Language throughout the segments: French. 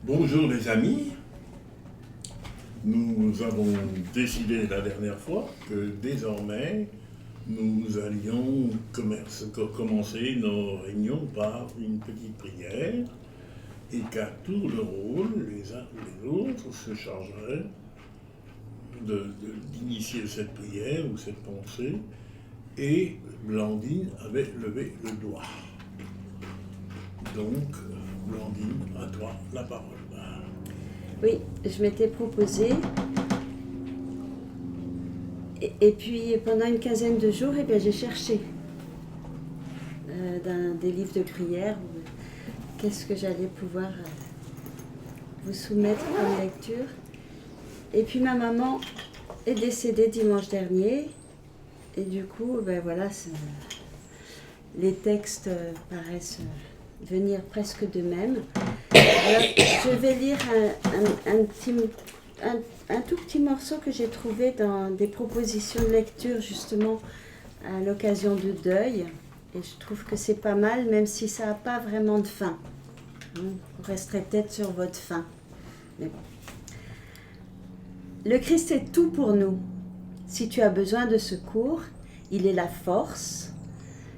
Bonjour les amis. Nous avons décidé la dernière fois que désormais nous allions commencer nos réunions par une petite prière et qu'à tour de rôle, les uns ou les autres se chargeraient d'initier cette prière ou cette pensée, et Blandine avait levé le doigt. Donc, Blandine, à toi la parole. Oui, je m'étais proposé. Et puis, pendant une quinzaine de jours, j'ai cherché dans des livres de prière qu'est-ce que j'allais pouvoir vous soumettre comme lecture. Et puis, ma maman est décédée dimanche dernier. Et du coup, les textes paraissent venir presque de même. Alors, je vais lire un tout petit morceau que j'ai trouvé dans des propositions de lecture justement à l'occasion de deuil. Et je trouve que c'est pas mal, même si ça n'a pas vraiment de fin. Vous resterez peut-être sur votre fin. Mais bon. Le Christ est tout pour nous. Si tu as besoin de secours, il est la force.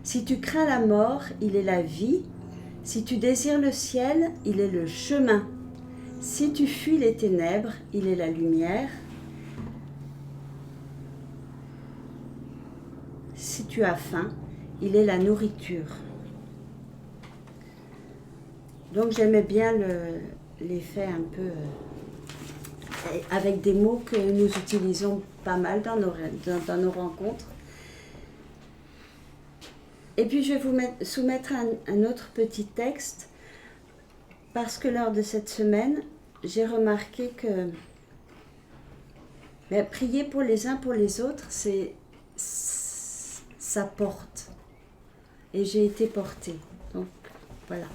Si tu crains la mort, il est la vie. Si tu désires le ciel, il est le chemin. Si tu fuis les ténèbres, il est la lumière. Si tu as faim, il est la nourriture. Donc j'aimais bien l'effet un peu avec des mots que nous utilisons pas mal dans nos rencontres. Et puis je vais vous soumettre un autre petit texte, parce que lors de cette semaine, j'ai remarqué que prier pour les uns pour les autres, ça porte. Et j'ai été portée. Donc voilà.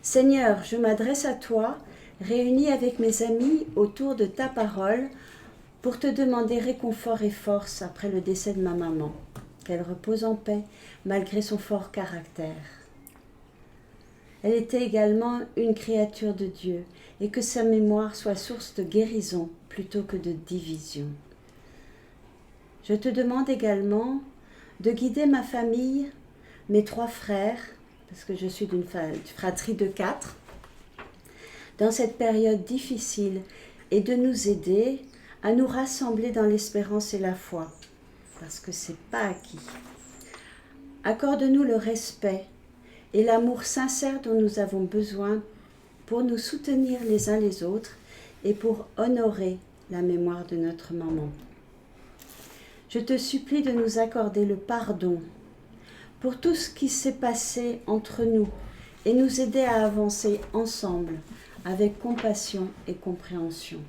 Seigneur, je m'adresse à toi, réunie avec mes amis autour de ta parole, pour te demander réconfort et force après le décès de ma maman. Qu'elle repose en paix, malgré son fort caractère. Elle était également une créature de Dieu, et que sa mémoire soit source de guérison plutôt que de division. Je te demande également de guider ma famille, mes 3 frères, parce que je suis d'une fratrie de 4, dans cette période difficile, et de nous aider à nous rassembler dans l'espérance et la foi, parce que c'est pas acquis. Accorde-nous le respect et l'amour sincère dont nous avons besoin pour nous soutenir les uns les autres et pour honorer la mémoire de notre maman. Je te supplie de nous accorder le pardon pour tout ce qui s'est passé entre nous et nous aider à avancer ensemble avec compassion et compréhension.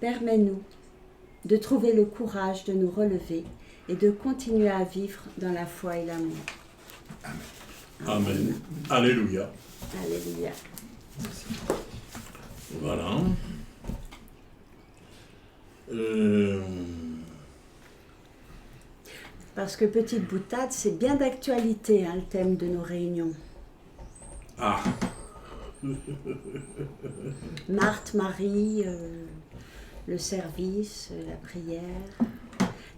Permets-nous de trouver le courage de nous relever et de continuer à vivre dans la foi et l'amour. Amen. Amen. Alléluia. Alléluia. Voilà. Parce que petite boutade, c'est bien d'actualité, le thème de nos réunions. Ah. Marthe, Marie, le service, la prière,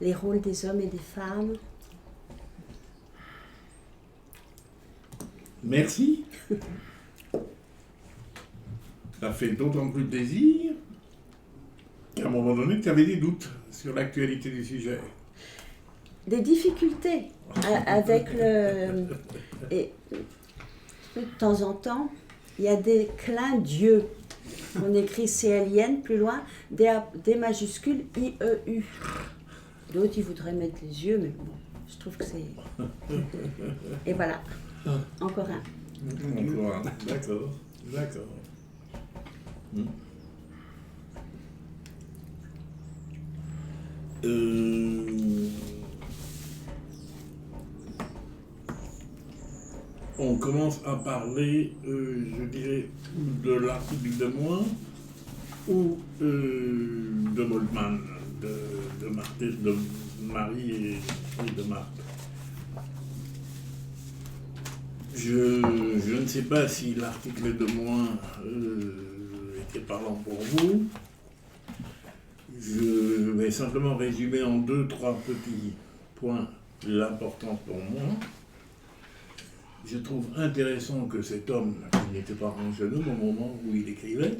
les rôles des hommes et des femmes. Merci. Ça fait d'autant plus plaisir qu'à un moment donné, tu avais des doutes sur l'actualité du sujet. Des difficultés avec le... Et de temps en temps, il y a des clins d'yeux. On écrit CLIN plus loin, D majuscule IEU. D'autres, ils voudraient mettre les yeux, mais bon, je trouve que c'est... Et voilà. Encore un. Encore un. D'accord. D'accord. On commence à parler, je dirais, de l'article de moi ou de Moltmann, de Marie et de Marthe. Je ne sais pas si l'article de moins était parlant pour vous. Je vais simplement résumer en 2-3 petits points l'importance pour moi. Je trouve intéressant que cet homme, qui n'était pas un jeune homme au moment où il écrivait,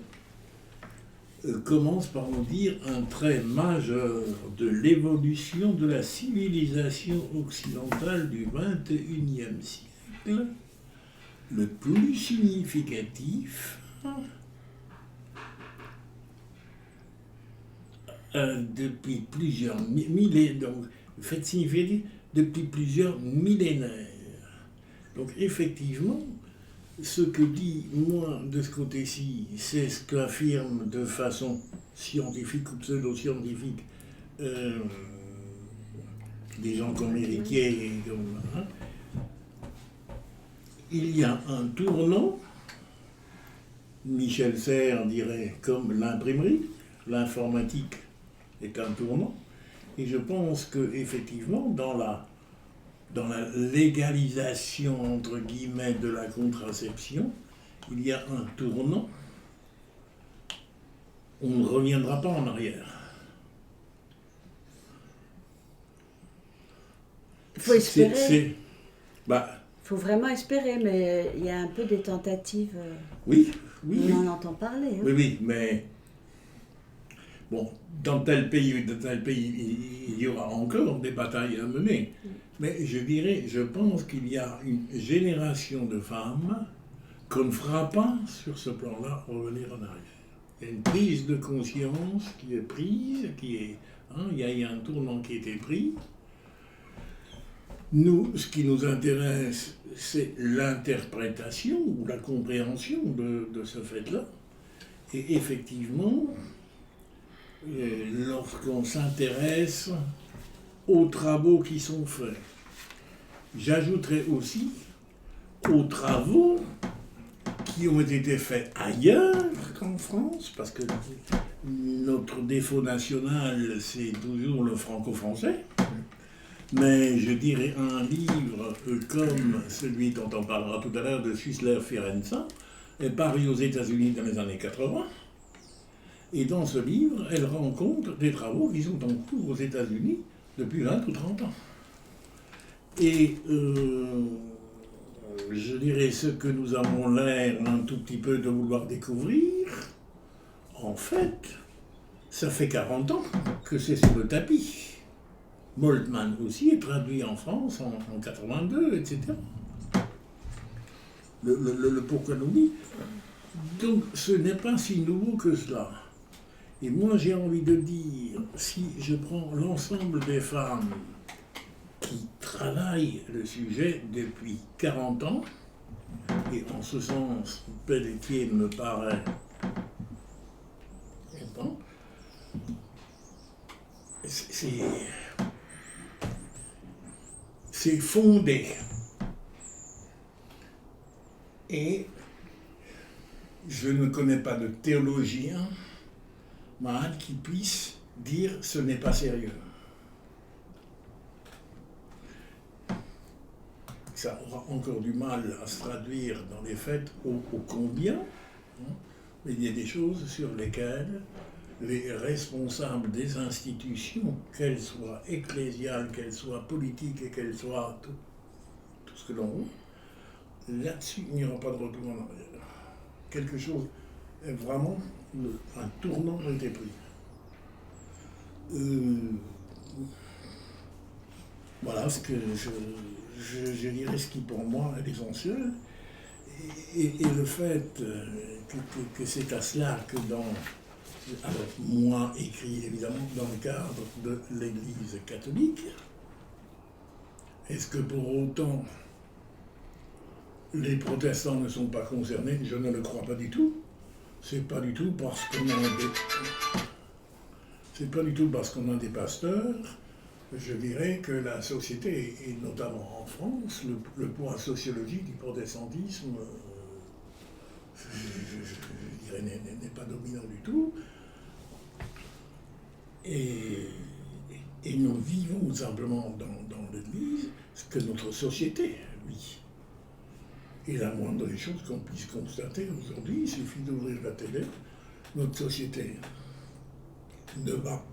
commence par nous dire un trait majeur de l'évolution de la civilisation occidentale du XXIe siècle, le plus significatif, depuis plusieurs millénaires, donc fait significatif depuis plusieurs millénaires. Donc effectivement, ce que dis moi de ce côté-ci, c'est ce qu'affirment de façon scientifique ou pseudo-scientifique des gens comme Héritier, hein. Il y a un tournant, Michel Serres dirait comme l'imprimerie, l'informatique est un tournant, et je pense qu'effectivement, dans la légalisation, entre guillemets, de la contraception, il y a un tournant. On ne reviendra pas en arrière. Il faut espérer. Faut vraiment espérer, mais il y a un peu des tentatives. Oui. On en entend parler. Hein. Oui, mais bon, dans tel pays, il y aura encore des batailles à mener. Mais je pense qu'il y a une génération de femmes qu'on ne fera pas, sur ce plan-là, revenir en arrière. Il y a une prise de conscience qui est prise, il y a un tournant qui a été pris. Nous, ce qui nous intéresse, c'est l'interprétation ou la compréhension de ce fait-là. Et effectivement, lorsqu'on s'intéresse aux travaux qui sont faits, j'ajouterai aussi aux travaux qui ont été faits ailleurs qu'en France, parce que notre défaut national, c'est toujours le franco-français. Mais je dirais un livre comme celui dont on parlera tout à l'heure de Schussler Fiorenza est paru aux États-Unis dans les années 80. Et dans ce livre, elle rencontre des travaux qui sont en cours aux États-Unis depuis 20 ou 30 ans. Et je dirais ce que nous avons l'air un tout petit peu de vouloir découvrir, en fait, ça fait 40 ans que c'est sur le tapis. Moltmann aussi est traduit en France en 82, etc. Le pourquoi nous dit. Donc ce n'est pas si nouveau que cela. Et moi j'ai envie de dire, si je prends l'ensemble des femmes qui travaillent le sujet depuis 40 ans, et en ce sens, Pelletier me paraît longtemps, c'est fondé. Et je ne connais pas de théologien malade qui puisse dire ce n'est pas sérieux. Ça aura encore du mal à se traduire dans les faits au combien, hein, mais il y a des choses sur lesquelles les responsables des institutions, qu'elles soient ecclésiales, qu'elles soient politiques et qu'elles soient tout ce que l'on veut, là-dessus, il n'y aura pas de retour en arrière. Quelque chose, vraiment, un tournant a été pris. Voilà ce que je dirais, ce qui pour moi est essentiel. Et le fait que c'est à cela que alors, moi, écrit évidemment dans le cadre de l'Église catholique. Est-ce que pour autant les protestants ne sont pas concernés? Je ne le crois pas du tout. C'est pas du tout parce qu'on a des pasteurs. Je dirais que la société, et notamment en France, le poids sociologique du protestantisme, je dirais, n'est pas dominant du tout. Et nous vivons simplement dans l'Église ce que notre société vit. Et la moindre des choses qu'on puisse constater aujourd'hui, il suffit d'ouvrir la télé, notre société ne va,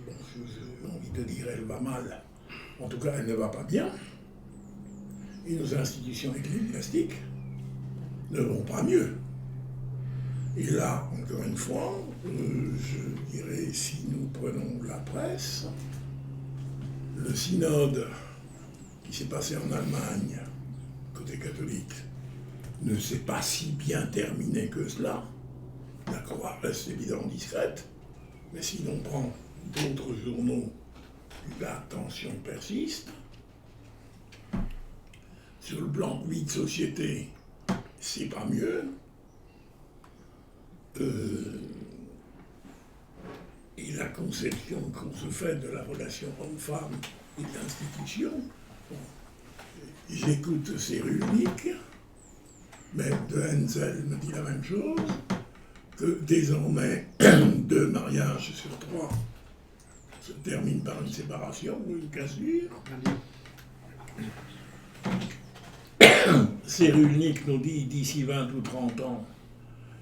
bon, j'ai envie de dire elle va mal, en tout cas elle ne va pas bien, et nos institutions ecclésiastiques ne vont pas mieux. Et là, encore une fois, je dirais, si nous prenons la presse, le synode qui s'est passé en Allemagne, côté catholique, ne s'est pas si bien terminé que cela. La croix reste évidemment discrète, mais si l'on prend d'autres journaux, la tension persiste. Sur le plan vie de société, c'est pas mieux. Et la conception qu'on se fait de la relation homme-femme et de l'institution, bon, j'écoute Cyrulnik, mais de Hensel me dit la même chose, que désormais, 2 mariages sur 3 se terminent par une séparation ou une cassure. Cyrulnik nous dit d'ici 20 ou 30 ans,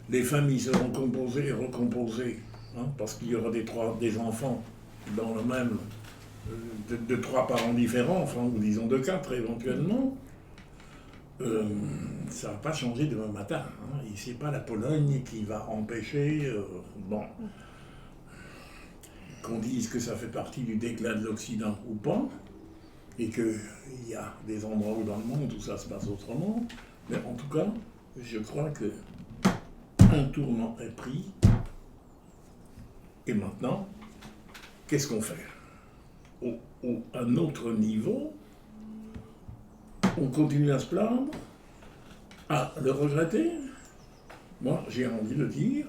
les familles seront composées et recomposées, hein, parce qu'il y aura des enfants dans le même, de 3 parents différents, enfin, ou disons de 4 éventuellement. Ça ne va pas changer demain matin. Hein. Et c'est pas la Pologne qui va empêcher, bon, qu'on dise que ça fait partie du déclin de l'Occident ou pas, et qu'il y a des endroits où dans le monde où ça se passe autrement. Mais en tout cas, je crois que un tournant est pris. Et maintenant, qu'est-ce qu'on fait ? À un autre niveau, on continue à se plaindre, à le regretter. Moi, j'ai envie de dire,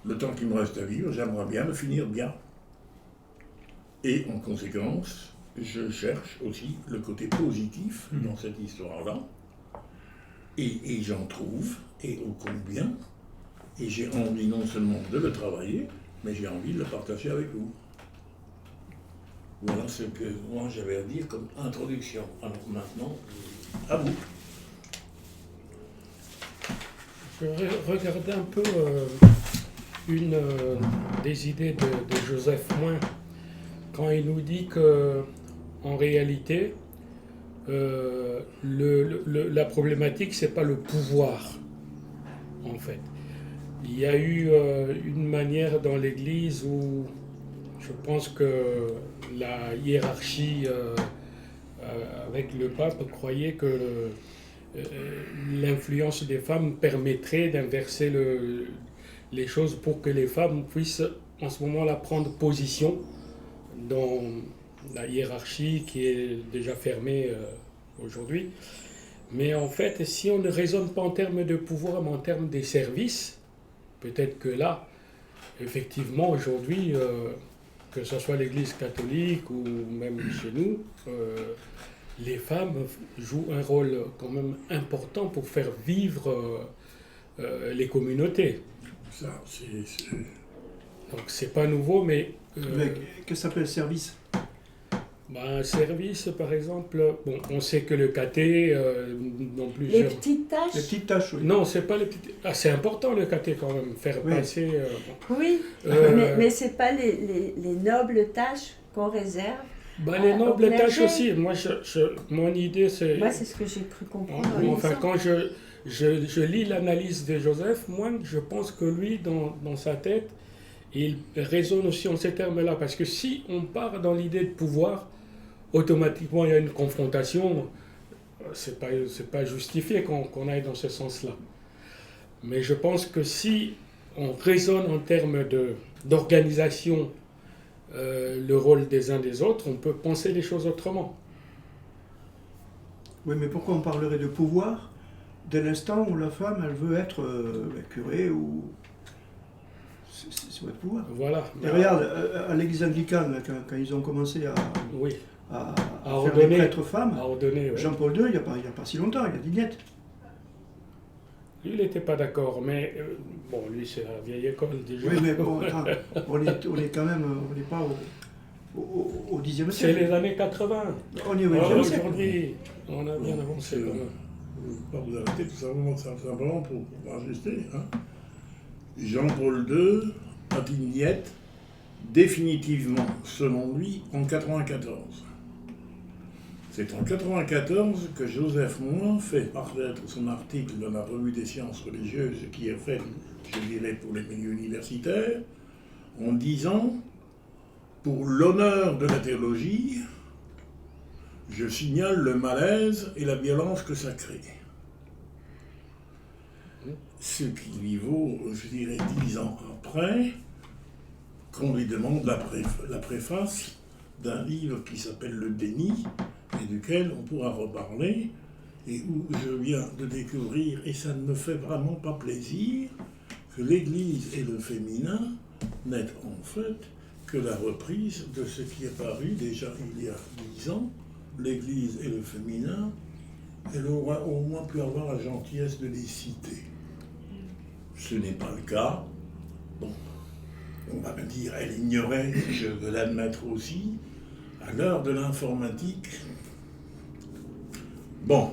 le temps qu'il me reste à vivre, j'aimerais bien le finir bien. Et en conséquence, je cherche aussi le côté positif dans cette histoire-là. Et j'en trouve, et ô combien. Et j'ai envie non seulement de le travailler, mais j'ai envie de le partager avec vous. Voilà ce que moi j'avais à dire comme introduction. Alors maintenant, à vous. Je regardais un peu une des idées de Joseph Moins quand il nous dit que, en réalité, la problématique, c'est pas le pouvoir, en fait. Il y a eu une manière dans l'Église où je pense que la hiérarchie avec le pape croyait que l'influence des femmes permettrait d'inverser les choses pour que les femmes puissent en ce moment-là prendre position dans la hiérarchie qui est déjà fermée aujourd'hui. Mais en fait, si on ne raisonne pas en termes de pouvoir, mais en termes des services, peut-être que là, effectivement, aujourd'hui, que ce soit l'Église catholique ou même chez nous, les femmes jouent un rôle quand même important pour faire vivre les communautés. Ça, c'est... Donc c'est pas nouveau, mais... Qu'est-ce que ça s'appelle service ? Un service, par exemple, bon, on sait que le caté, non plus... Les petites tâches. Les petites tâches, oui. Non, c'est pas les petites... Ah, c'est important le caté quand même, faire Oui. passer... Oui, mais c'est pas les nobles tâches qu'on réserve. les nobles au tâches clergé. aussi. Moi, mon idée, c'est... Moi, c'est ce que j'ai cru comprendre. en Enfin, lisant. quand je lis l'analyse de Joseph, moi, je pense que lui, dans sa tête, il raisonne aussi en ces termes-là. Parce que si on part dans l'idée de pouvoir, automatiquement, il y a une confrontation. C'est pas justifié qu'on aille dans ce sens-là. Mais je pense que si on raisonne en termes d'organisation, le rôle des uns des autres, on peut penser les choses autrement. Oui, mais pourquoi on parlerait de pouvoir dès l'instant où la femme, elle veut être curée ou... C'est votre pouvoir. Voilà. Et regarde, à l'église anglicane, quand ils ont commencé Oui, à faire ordonner. les prêtres femmes, à ordonner. Ouais. Jean-Paul II, il n'y a pas si longtemps, il a dit niet. Lui, il n'était pas d'accord, mais bon, lui, c'est la vieille école déjà. Oui, mais bon, attends, on est quand même, on n'est pas au 10e C'est siècle. les années 80. On est au Ouais, 20e siècle. aujourd'hui, on a bien avancé quand même. je ne vais pas vous arrêter tout simplement pour ajuster. Hein. Jean-Paul II a dit niet définitivement, selon lui, en 94. C'est en 94 que Joseph Moins fait paraître son article dans la Revue des sciences religieuses, qui est fait, je dirais, pour les milieux universitaires, en disant, pour l'honneur de la théologie, je signale le malaise et la violence que ça crée. Ce qui lui vaut, je dirais, 10 ans après, qu'on lui demande la préface d'un livre qui s'appelle Le Déni, et duquel on pourra reparler, et où je viens de découvrir, et ça ne me fait vraiment pas plaisir, que l'Église et le féminin n'est en fait que la reprise de ce qui est paru déjà il y a 10 ans. L'Église et le féminin, elle aurait au moins pu avoir la gentillesse de les citer. Ce n'est pas le cas. Bon, on va me dire, elle ignorait, je veux l'admettre aussi, à l'heure de l'informatique. Bon,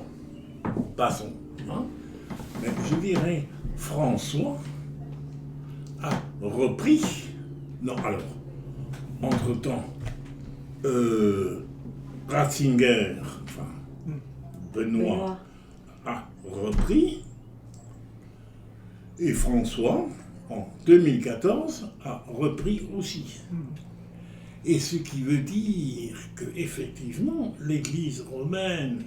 passons. Hein. Mais je dirais, François a repris, non alors, entre-temps, Ratzinger, enfin, Benoît a repris, et François, en 2014, a repris aussi. Et ce qui veut dire que, effectivement, l'Église romaine,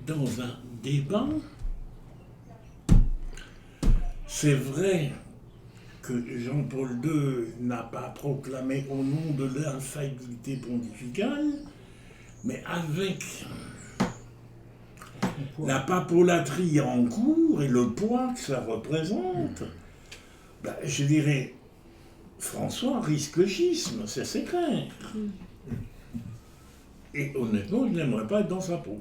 dans un débat, c'est vrai que Jean-Paul II n'a pas proclamé au nom de l'infaillibilité pontificale, mais avec la papolatrie en cours et le poids que ça représente, ben, je dirais, François risque le schisme, c'est clair. Et honnêtement, il n'aimerait pas être dans sa peau.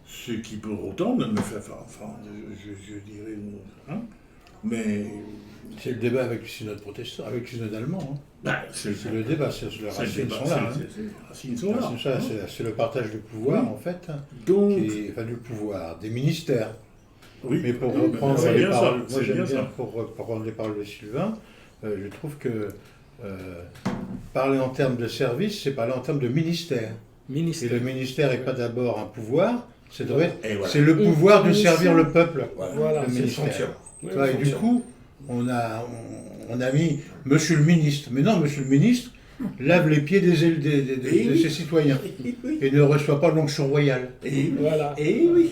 Ce qui pour autant ne me fait pas, enfin, je dirais, hein, mais... C'est le débat avec le synode protestant, avec le synode allemand. Hein. Ben, c'est le débat, les racines sont là. Les racines sont là. C'est le partage du pouvoir, en fait, donc, enfin du pouvoir, des ministères. Oui, mais pour reprendre les paroles, moi j'aime bien pour reprendre les paroles de Sylvain, je trouve que parler en termes de service, c'est parler en termes de ministère. Et le ministère n'est pas d'abord un pouvoir, c'est le pouvoir de servir le peuple. Voilà, le ministère. Ouais, et du coup, on a mis Monsieur le ministre. Mais non, Monsieur le ministre lave les pieds de ses citoyens et ne reçoit pas l'onction royale. Et voilà. Et oui,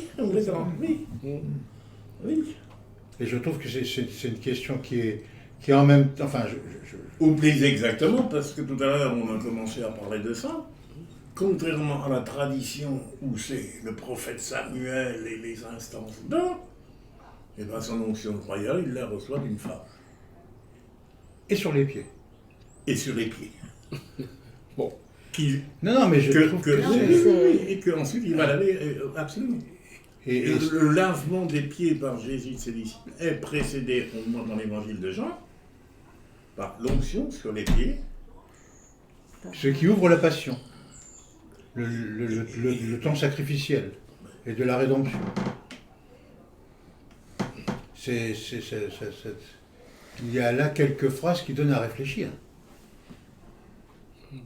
oui. Et je trouve que c'est une question qui est en même temps... Enfin, Ou plus exactement, parce que tout à l'heure, on a commencé à parler de ça. Contrairement à la tradition où c'est le prophète Samuel et les instances d'or, et bien son onction royale, il la reçoit d'une femme. Et sur les pieds. Et sur les pieds. Bon. Non, mais je trouve que... Et qu'ensuite, il va laver, absolument. Et le lavement des pieds par Jésus et ses disciples est précédé, au moins dans l'évangile de Jean, par l'onction sur les pieds. Ce qui ouvre la passion. Le temps sacrificiel et de la rédemption. Il y a là quelques phrases qui donnent à réfléchir.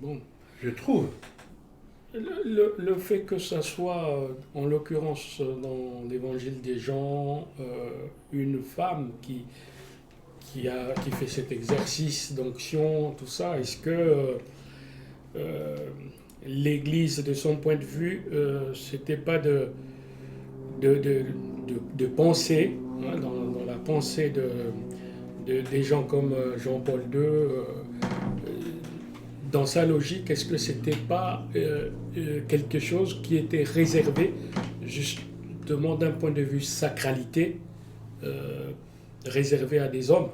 Bon. Je trouve. Le fait que ça soit, en l'occurrence dans l'évangile des Jean, une femme qui fait cet exercice d'onction, tout ça, est-ce que l'Église, de son point de vue, c'était pas de penser, hein, dans la pensée des gens comme Jean-Paul II, dans sa logique, est-ce que c'était pas quelque chose qui était réservé, justement d'un point de vue sacralité, réservé à des hommes?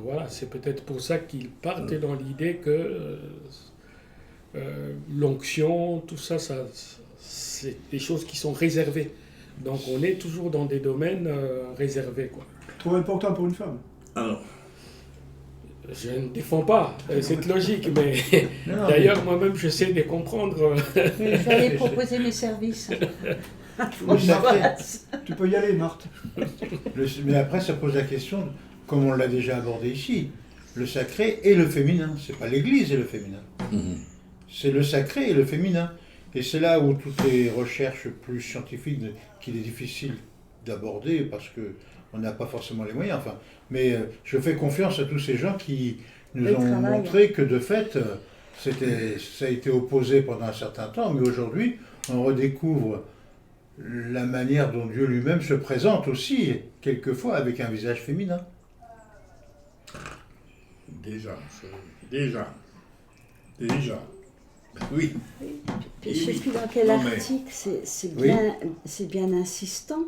Voilà, c'est peut-être pour ça qu'ils partent dans l'idée que l'onction, tout ça, c'est des choses qui sont réservées. Donc on est toujours dans des domaines réservés, quoi. Trop important pour une femme. Alors, Je ne défends pas cette logique, mais Non, d'ailleurs, moi-même, j'essaie de comprendre. Je vais aller proposer mes services. Le sacré. tu peux y aller, Marthe. Mais après, ça pose la question, comme on l'a déjà abordé ici, le sacré et le féminin. C'est pas l'Église et le féminin. C'est le sacré et le féminin. Et c'est là où toutes les recherches plus scientifiques qu'il est difficile d'aborder parce qu'on n'a pas forcément les moyens. Enfin, mais je fais confiance à tous ces gens qui nous ont montré que de fait, ça a été opposé pendant un certain temps, mais aujourd'hui, on redécouvre la manière dont Dieu lui-même se présente aussi, quelquefois avec un visage féminin. Déjà. Oui. Puis, je ne sais plus dans quel article, c'est bien insistant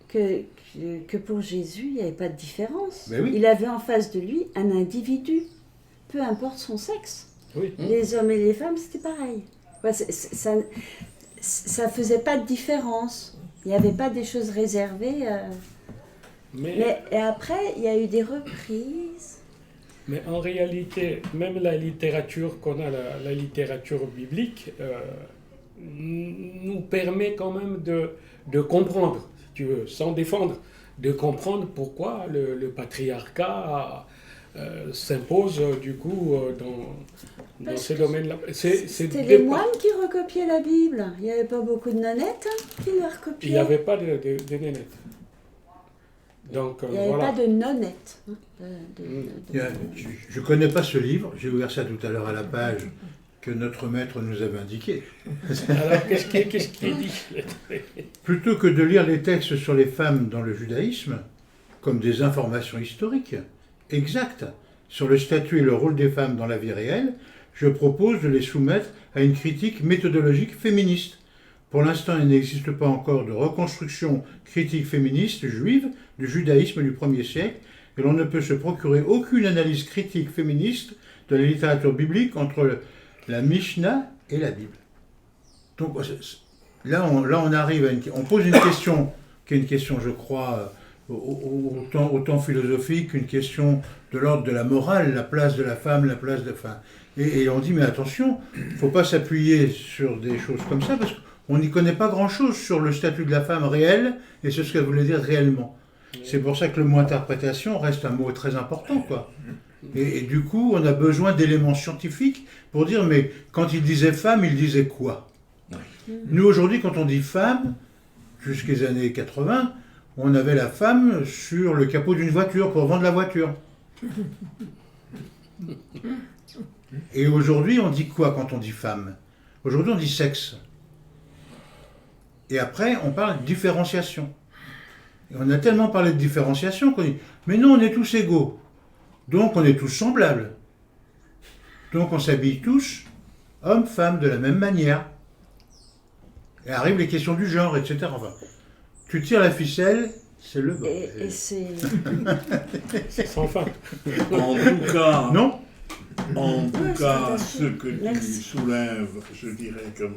que pour Jésus, il n'y avait pas de différence. Oui. Il avait en face de lui un individu, peu importe son sexe. Oui. Les hommes et les femmes, c'était pareil. Ouais, ça ne faisait pas de différence. Il n'y avait pas des choses réservées. Et après, il y a eu des reprises. Mais en réalité, même la littérature qu'on a, la littérature biblique, nous permet quand même de comprendre, si tu veux, sans défendre, de comprendre pourquoi le patriarcat s'impose du coup dans ces domaines-là. C'était les moines qui recopiaient la Bible. Il n'y avait pas beaucoup de nonnettes qui la recopiaient. Il n'y avait pas de nénettes. Donc, il n'y avait pas de nonnettes. Je ne connais pas ce livre, j'ai ouvert ça tout à l'heure à la page que notre maître nous avait indiqué. Alors, qu'est-ce qu'il dit? Plutôt que de lire les textes sur les femmes dans le judaïsme comme des informations historiques exactes sur le statut et le rôle des femmes dans la vie réelle, je propose de les soumettre à une critique méthodologique féministe. Pour l'instant, il n'existe pas encore de reconstruction critique féministe juive du judaïsme du 1er siècle, et l'on ne peut se procurer aucune analyse critique féministe de la littérature biblique entre la Mishnah et la Bible. Donc là, on arrive on pose une question qui est une question, je crois, autant philosophique qu'une question de l'ordre de la morale, la place de la femme, la place de... Et on dit, mais attention, il ne faut pas s'appuyer sur des choses comme ça, parce qu'on n'y connaît pas grand-chose sur le statut de la femme réelle et ce qu'elle voulait dire réellement. C'est pour ça que le mot interprétation reste un mot très important, quoi. Et du coup, on a besoin d'éléments scientifiques pour dire, mais quand il disait femme, il disait quoi? Nous, aujourd'hui, quand on dit femme, jusqu'aux années 80, on avait la femme sur le capot d'une voiture pour vendre la voiture. Et aujourd'hui, on dit quoi quand on dit femme? Aujourd'hui, on dit sexe. Et après, on parle de différenciation. Et on a tellement parlé de différenciation qu'on dit, mais non, on est tous égaux. Donc, on est tous semblables. Donc, on s'habille tous, hommes, femmes, de la même manière. Et arrivent les questions du genre, etc. Enfin, tu tires la ficelle, c'est le bordel. Et c'est... C'est sans fin. En tout cas, non? En tout cas, ce que tu soulèves, je dirais, comme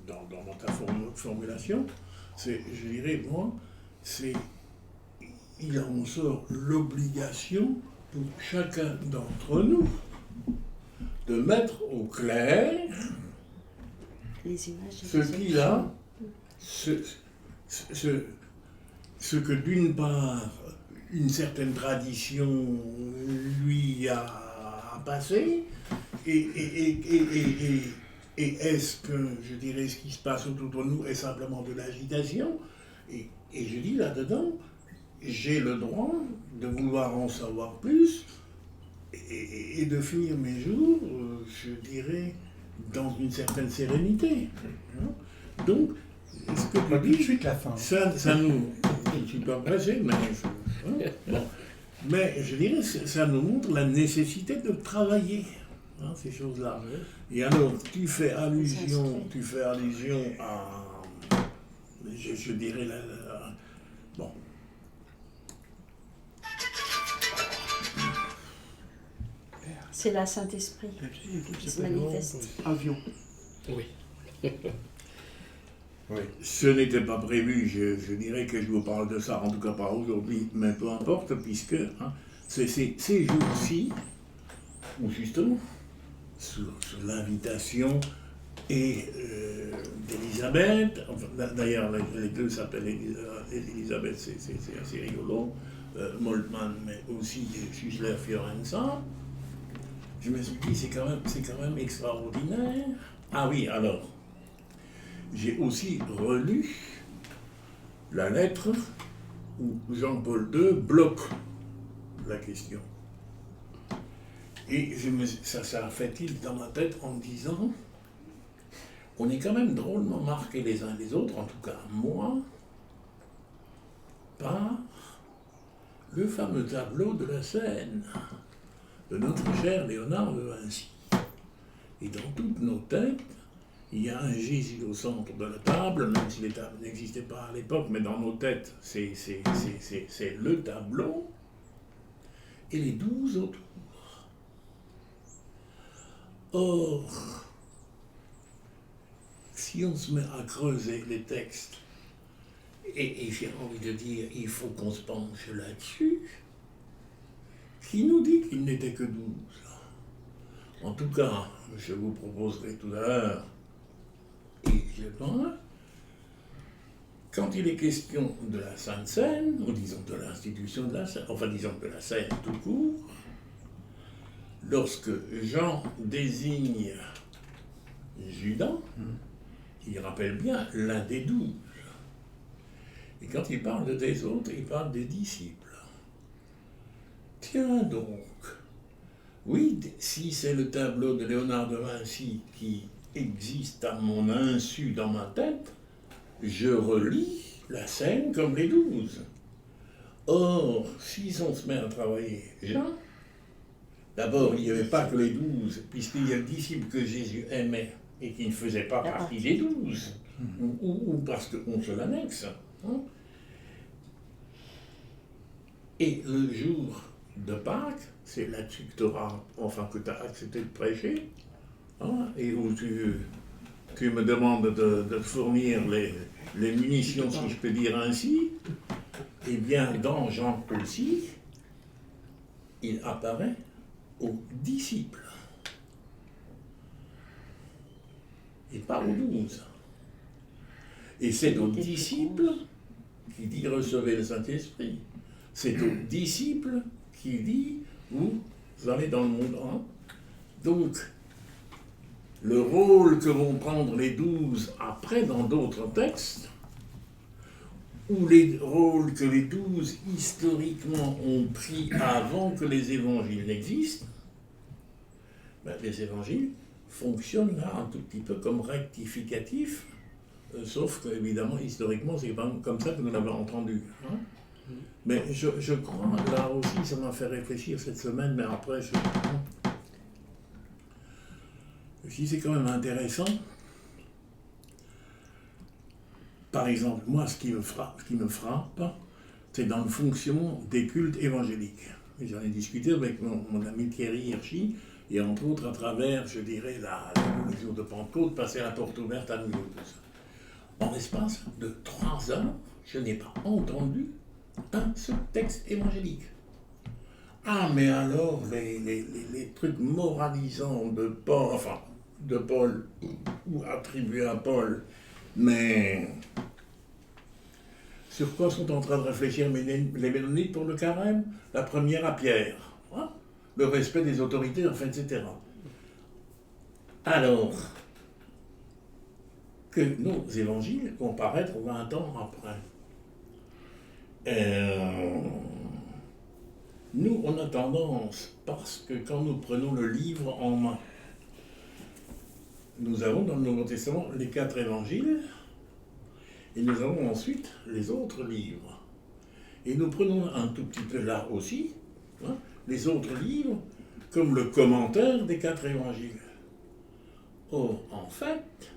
dans ta formulation, c'est, je dirais, moi, c'est, il en sort l'obligation pour chacun d'entre nous de mettre au clair les images ce qu'il a, ce que d'une part, une certaine tradition lui a passé, et est-ce que, je dirais, ce qui se passe autour de nous est simplement de l'agitation, et je dis là-dedans, j'ai le droit de vouloir en savoir plus, et de finir mes jours, je dirais, dans une certaine sérénité. Donc, ce que tu dis, tout de suite la fin. Ça nous... Je ne suis pas pressé, mais... Bon. Mais je dirais, ça nous montre la nécessité de travailler, ces choses-là. Et alors, tu fais allusion à... Je dirais... Bon. C'est la Saint-Esprit qui se manifeste. Avion. Oui. Oui. Ce n'était pas prévu, je dirais que je vous parle de ça, en tout cas pas aujourd'hui, mais peu importe, puisque ces jours-ci où justement, sur l'invitation d'Élisabeth, enfin, d'ailleurs les deux s'appellent Élisabeth, c'est assez rigolo, Moltmann, mais aussi Schüssler Fiorenza, je me suis dit c'est quand même extraordinaire. Ah oui, alors, j'ai aussi relu la lettre où Jean-Paul II bloque la question. Et ça a fait tilt dans ma tête en me disant, on est quand même drôlement marqués les uns les autres, en tout cas moi, par le fameux tableau de la Seine de notre cher Léonard de Vinci. Et dans toutes nos têtes, il y a un Jésus au centre de la table, même si les tables n'existaient pas à l'époque, mais dans nos têtes, c'est le tableau, et les 12 autour. Or, si on se met à creuser les textes, et j'ai envie de dire, il faut qu'on se penche là-dessus, qui nous dit qu'il n'était que 12? En tout cas, je vous proposerai tout à l'heure, et je pense, quand il est question de la Sainte Seine, ou disons de l'institution de la Seine, enfin disons de la Seine tout court, lorsque Jean désigne Judas, il rappelle bien l'un des 12. Et quand il parle des autres, il parle des disciples. Tiens donc, oui, si c'est le tableau de Léonard de Vinci qui existe à mon insu dans ma tête, je relis la scène comme les 12. Or, si on se met à travailler Jean, d'abord, il n'y avait pas que les 12, puisqu'il y a le disciple que Jésus aimait et qui ne faisait pas partie des 12, ou parce qu'on se l'annexe. Hein. Et le jour de Pâques, c'est là-dessus que tu as accepté de prêcher, hein, et où tu me demandes de fournir les munitions, si je peux dire ainsi. Eh bien, dans Jean aussi, il apparaît aux disciples, et pas aux 12. Et c'est aux disciples qui dit recevez le Saint-Esprit. C'est aux disciples qui dit vous allez dans le monde. Hein. Donc, le rôle que vont prendre les 12 après dans d'autres textes, ou les rôles que les 12 historiquement ont pris avant que les évangiles n'existent, ben, les évangiles fonctionnent là un tout petit peu comme rectificatifs, sauf que, évidemment, historiquement, c'est pas comme ça que nous l'avons entendu. Hein. Mais je crois, là aussi, ça m'a fait réfléchir cette semaine, mais après, je dis c'est quand même intéressant. Par exemple, moi, ce qui me frappe, c'est dans le fonctionnement des cultes évangéliques. Et j'en ai discuté avec mon ami Thierry Hirschi, et entre autres à travers, je dirais, le jour de Pentecôte, passer à la porte ouverte à Mulhouse. En l'espace de 3 heures, je n'ai pas entendu un seul texte évangélique. Ah, mais alors, les trucs moralisants de Paul, ou attribués à Paul, mais sur quoi sont en train de réfléchir les Mennonites pour le carême? La première à Pierre, hein, le respect des autorités, enfin, etc. Alors que nos évangiles vont paraître 20 ans après. Nous, on a tendance, parce que quand nous prenons le livre en main, nous avons dans le Nouveau Testament les 4 évangiles, et nous avons ensuite les autres livres. Et nous prenons un tout petit peu là aussi, hein, les autres livres, comme le commentaire des 4 évangiles. Or, en fait,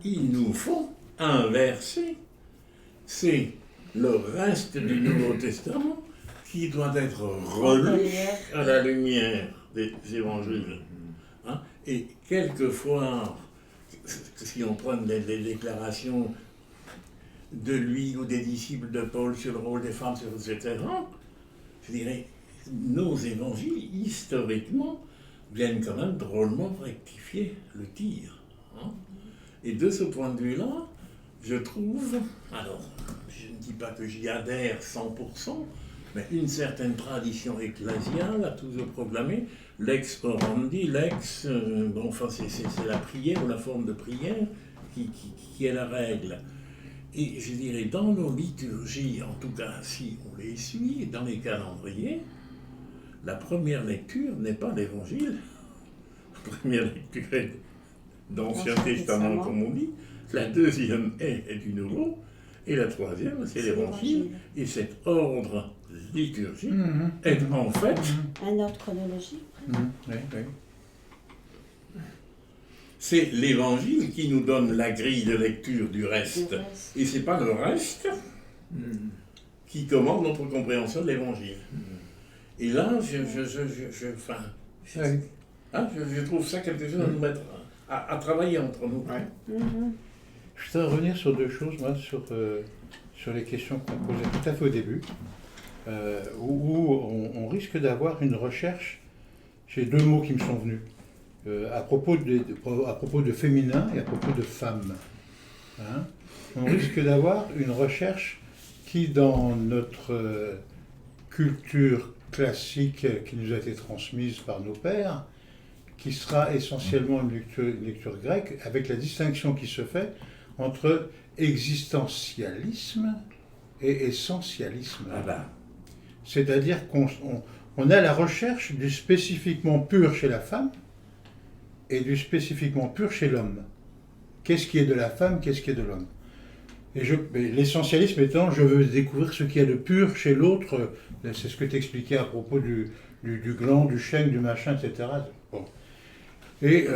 il nous faut inverser. C'est le reste du Nouveau Testament qui doit être relu à la lumière des évangiles. Hein? Et quelquefois, si on prend les déclarations de lui ou des disciples de Paul sur le rôle des femmes, etc., je dirais, nos évangiles, historiquement, viennent quand même drôlement rectifier le tir. Hein. Et de ce point de vue-là, je trouve, alors, je ne dis pas que j'y adhère 100%, mais une certaine tradition ecclésiale a toujours proclamé l'ex orandi, enfin c'est la prière ou la forme de prière qui est la règle. Et je dirais, dans nos liturgies, en tout cas si on les suit, dans les calendriers, la première lecture n'est pas l'Évangile. La première lecture est d'Ancien Testament, comme on dit. La deuxième est du Nouveau. Et la troisième, c'est l'Évangile. Et cet ordre liturgique est en fait... un ordre chronologique. Oui. C'est l'Évangile qui nous donne la grille de lecture du reste. Et ce n'est pas le reste qui commande notre compréhension de l'Évangile. Et là, je trouve ça quelque chose à nous mettre à travailler entre nous. Je voudrais revenir sur deux choses, moi, sur les questions qu'on posait tout à fait au début, où on risque d'avoir une recherche. J'ai deux mots qui me sont venus. À propos de féminin et à propos de femme. Hein, on risque d'avoir une recherche qui, dans notre culture classique qui nous a été transmise par nos pères, qui sera essentiellement une lecture grecque, avec la distinction qui se fait entre existentialisme et essentialisme. C'est-à-dire qu'on a la recherche du spécifiquement pur chez la femme, et du spécifiquement pur chez l'homme. Qu'est-ce qui est de la femme, qu'est-ce qui est de l'homme? L'essentialisme étant, je veux découvrir ce qu'il y a de pur chez l'autre, c'est ce que tu expliquais à propos du gland, du chêne, du machin, etc. Bon. Et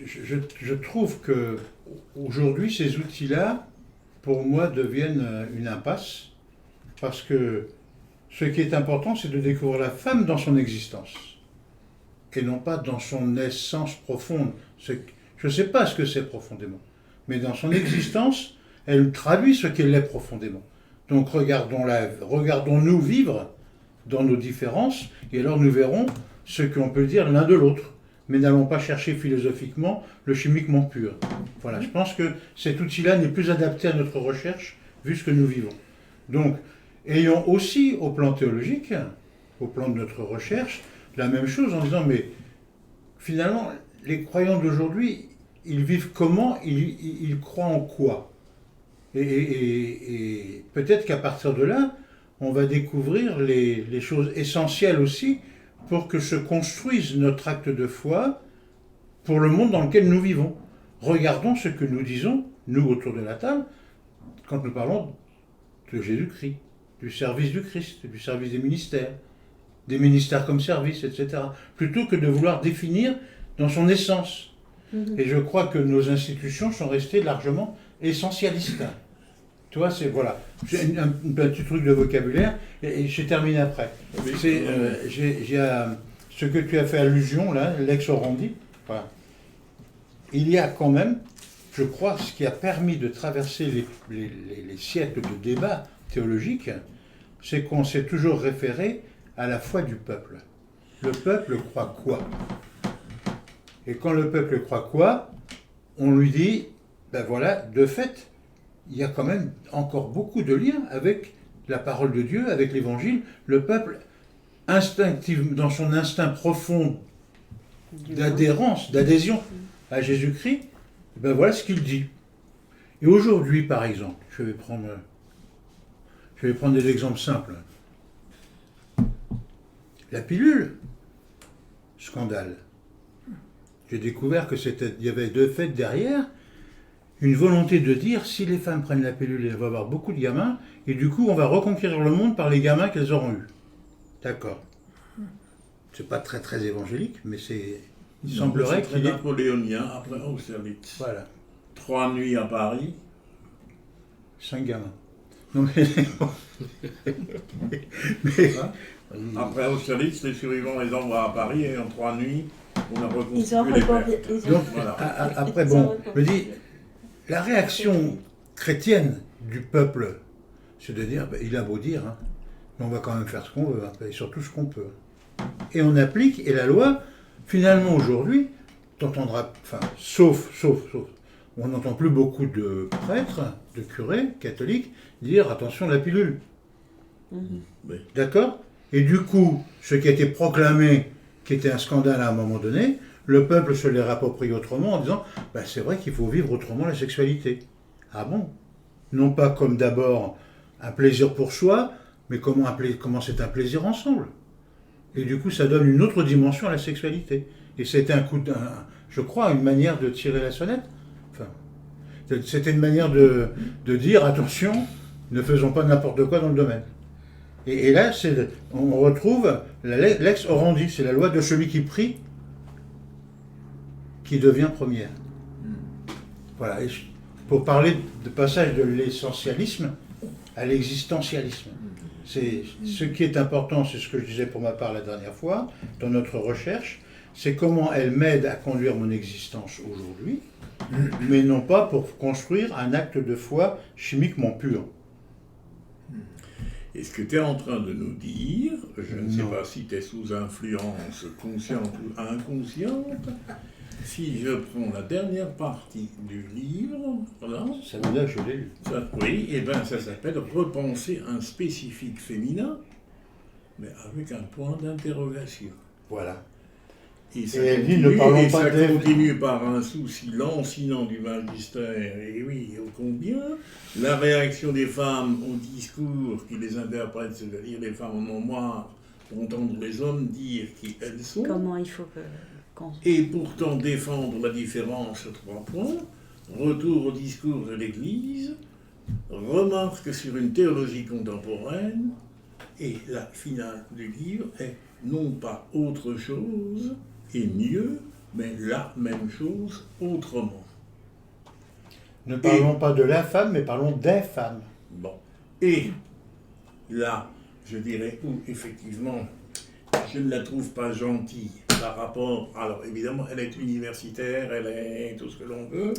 je trouve que aujourd'hui, ces outils-là, pour moi, deviennent une impasse, parce que ce qui est important, c'est de découvrir la femme dans son existence. Et non pas dans son essence profonde. Je ne sais pas ce que c'est profondément, mais dans son existence, elle traduit ce qu'elle est profondément. Donc regardons-nous vivre dans nos différences, et alors nous verrons ce qu'on peut dire l'un de l'autre. Mais n'allons pas chercher philosophiquement le chimiquement pur. Voilà, je pense que cet outil-là n'est plus adapté à notre recherche, vu ce que nous vivons. Donc, ayons aussi, au plan théologique, au plan de notre recherche, la même chose en disant, mais finalement, les croyants d'aujourd'hui, ils vivent comment, ils croient en quoi? Et peut-être qu'à partir de là, on va découvrir les choses essentielles aussi pour que se construise notre acte de foi pour le monde dans lequel nous vivons. Regardons ce que nous disons, nous autour de la table, quand nous parlons de Jésus-Christ, du service du Christ, du service des ministères comme service, etc. Plutôt que de vouloir définir dans son essence. Et je crois que nos institutions sont restées largement essentialistes. Tu vois, c'est voilà. J'ai un petit truc de vocabulaire et je termine après. C'est ce que tu as fait allusion là, l'ex orandi. Voilà. Il y a quand même, je crois, ce qui a permis de traverser les siècles de débats théologiques, c'est qu'on s'est toujours référé à la foi du peuple. Le peuple croit quoi? Et quand le peuple croit quoi, on lui dit, ben voilà, de fait, il y a quand même encore beaucoup de liens avec la parole de Dieu, avec l'Évangile. Le peuple, instinctivement, dans son instinct profond d'adhérence, d'adhésion à Jésus-Christ, ben voilà ce qu'il dit. Et aujourd'hui, par exemple, je vais prendre des exemples simples. La pilule, scandale. J'ai découvert il y avait de fait derrière une volonté de dire, si les femmes prennent la pilule, elles vont avoir beaucoup de gamins, et du coup, on va reconquérir le monde par les gamins qu'elles auront eus. D'accord. C'est pas très très évangélique, mais il semblerait qu'il y ait... napoléonien, après Austerlitz. Voilà. 3 nuits à Paris. 5 gamins. Non, mais... Après Austerlitz, les survivants les envoient à Paris, et en 3 nuits, on a reconstitué les pertes. Donc, après, bon, je dis... La réaction chrétienne du peuple, c'est de dire, il a beau dire, hein, mais on va quand même faire ce qu'on veut, et surtout ce qu'on peut. Et on applique, et la loi Finalement, aujourd'hui, t'entendras, enfin, sauf, on n'entend plus beaucoup de prêtres, de curés catholiques dire attention la pilule. Oui. D'accord? Et du coup, ce qui a été proclamé, qui était un scandale à un moment donné, le peuple se l'est réapproprie autrement en disant bah, c'est vrai qu'il faut vivre autrement la sexualité. Ah bon? Non pas comme d'abord un plaisir pour soi, mais comment c'est un plaisir ensemble. Et du coup, ça donne une autre dimension à la sexualité. Et c'était je crois, une manière de tirer la sonnette. Enfin, c'était une manière de dire attention, ne faisons pas n'importe quoi dans le domaine. Et là, on retrouve l'ex orandi, c'est la loi de celui qui prie qui devient première. Voilà. Et pour parler de passage de l'essentialisme à l'existentialisme. Ce qui est important, c'est ce que je disais pour ma part la dernière fois, dans notre recherche, c'est comment elle m'aide à conduire mon existence aujourd'hui, mais non pas pour construire un acte de foi chimiquement pur. Et ce que tu es en train de nous dire, je ne sais Non. pas si tu es sous influence consciente ou inconsciente, si je prends la dernière partie du livre, voilà, Ça veut dire que je l'ai lu. oui, et ben ça s'appelle Repenser un spécifique féminin, mais avec un point d'interrogation. Voilà. Et ça, elle dit, continue, ne parlons et pas ça d'elle. continue par un souci lancinant du magistère, et oui, ô combien, la réaction des femmes au discours qui les interprète, c'est-à-dire les femmes en ont marre d'entendre les hommes dire qui elles sont. Comment il faut qu'on... Et pourtant défendre la différence, 3 points, retour au discours de l'Église, remarque sur une théologie contemporaine, et la finale du livre est non pas autre chose et mieux, mais la même chose autrement. Ne parlons pas de la femme, mais parlons des femmes. Bon. Et là, je dirais où effectivement, je ne la trouve pas gentille par rapport... Alors évidemment, elle est universitaire, elle est tout ce que l'on veut.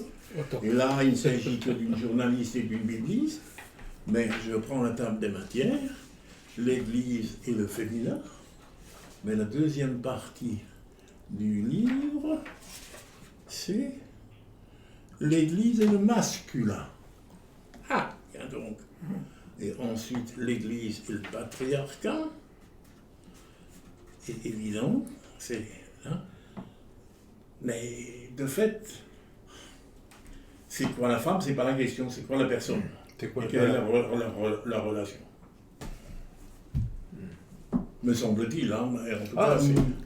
Et là, il ne s'agit que d'une journaliste et d'une bibliste. Mais je prends la table des matières, l'Église et le féminin. Mais la deuxième partie du livre, c'est l'Église et le masculin. Ah, bien donc. Et ensuite, l'Église et le patriarcat. C'est évident, c'est... Hein. Mais de fait, c'est quoi la femme? C'est pas la question, c'est quoi la personne? C'est quoi Et quelle est la relation? Me semble-t-il, hein.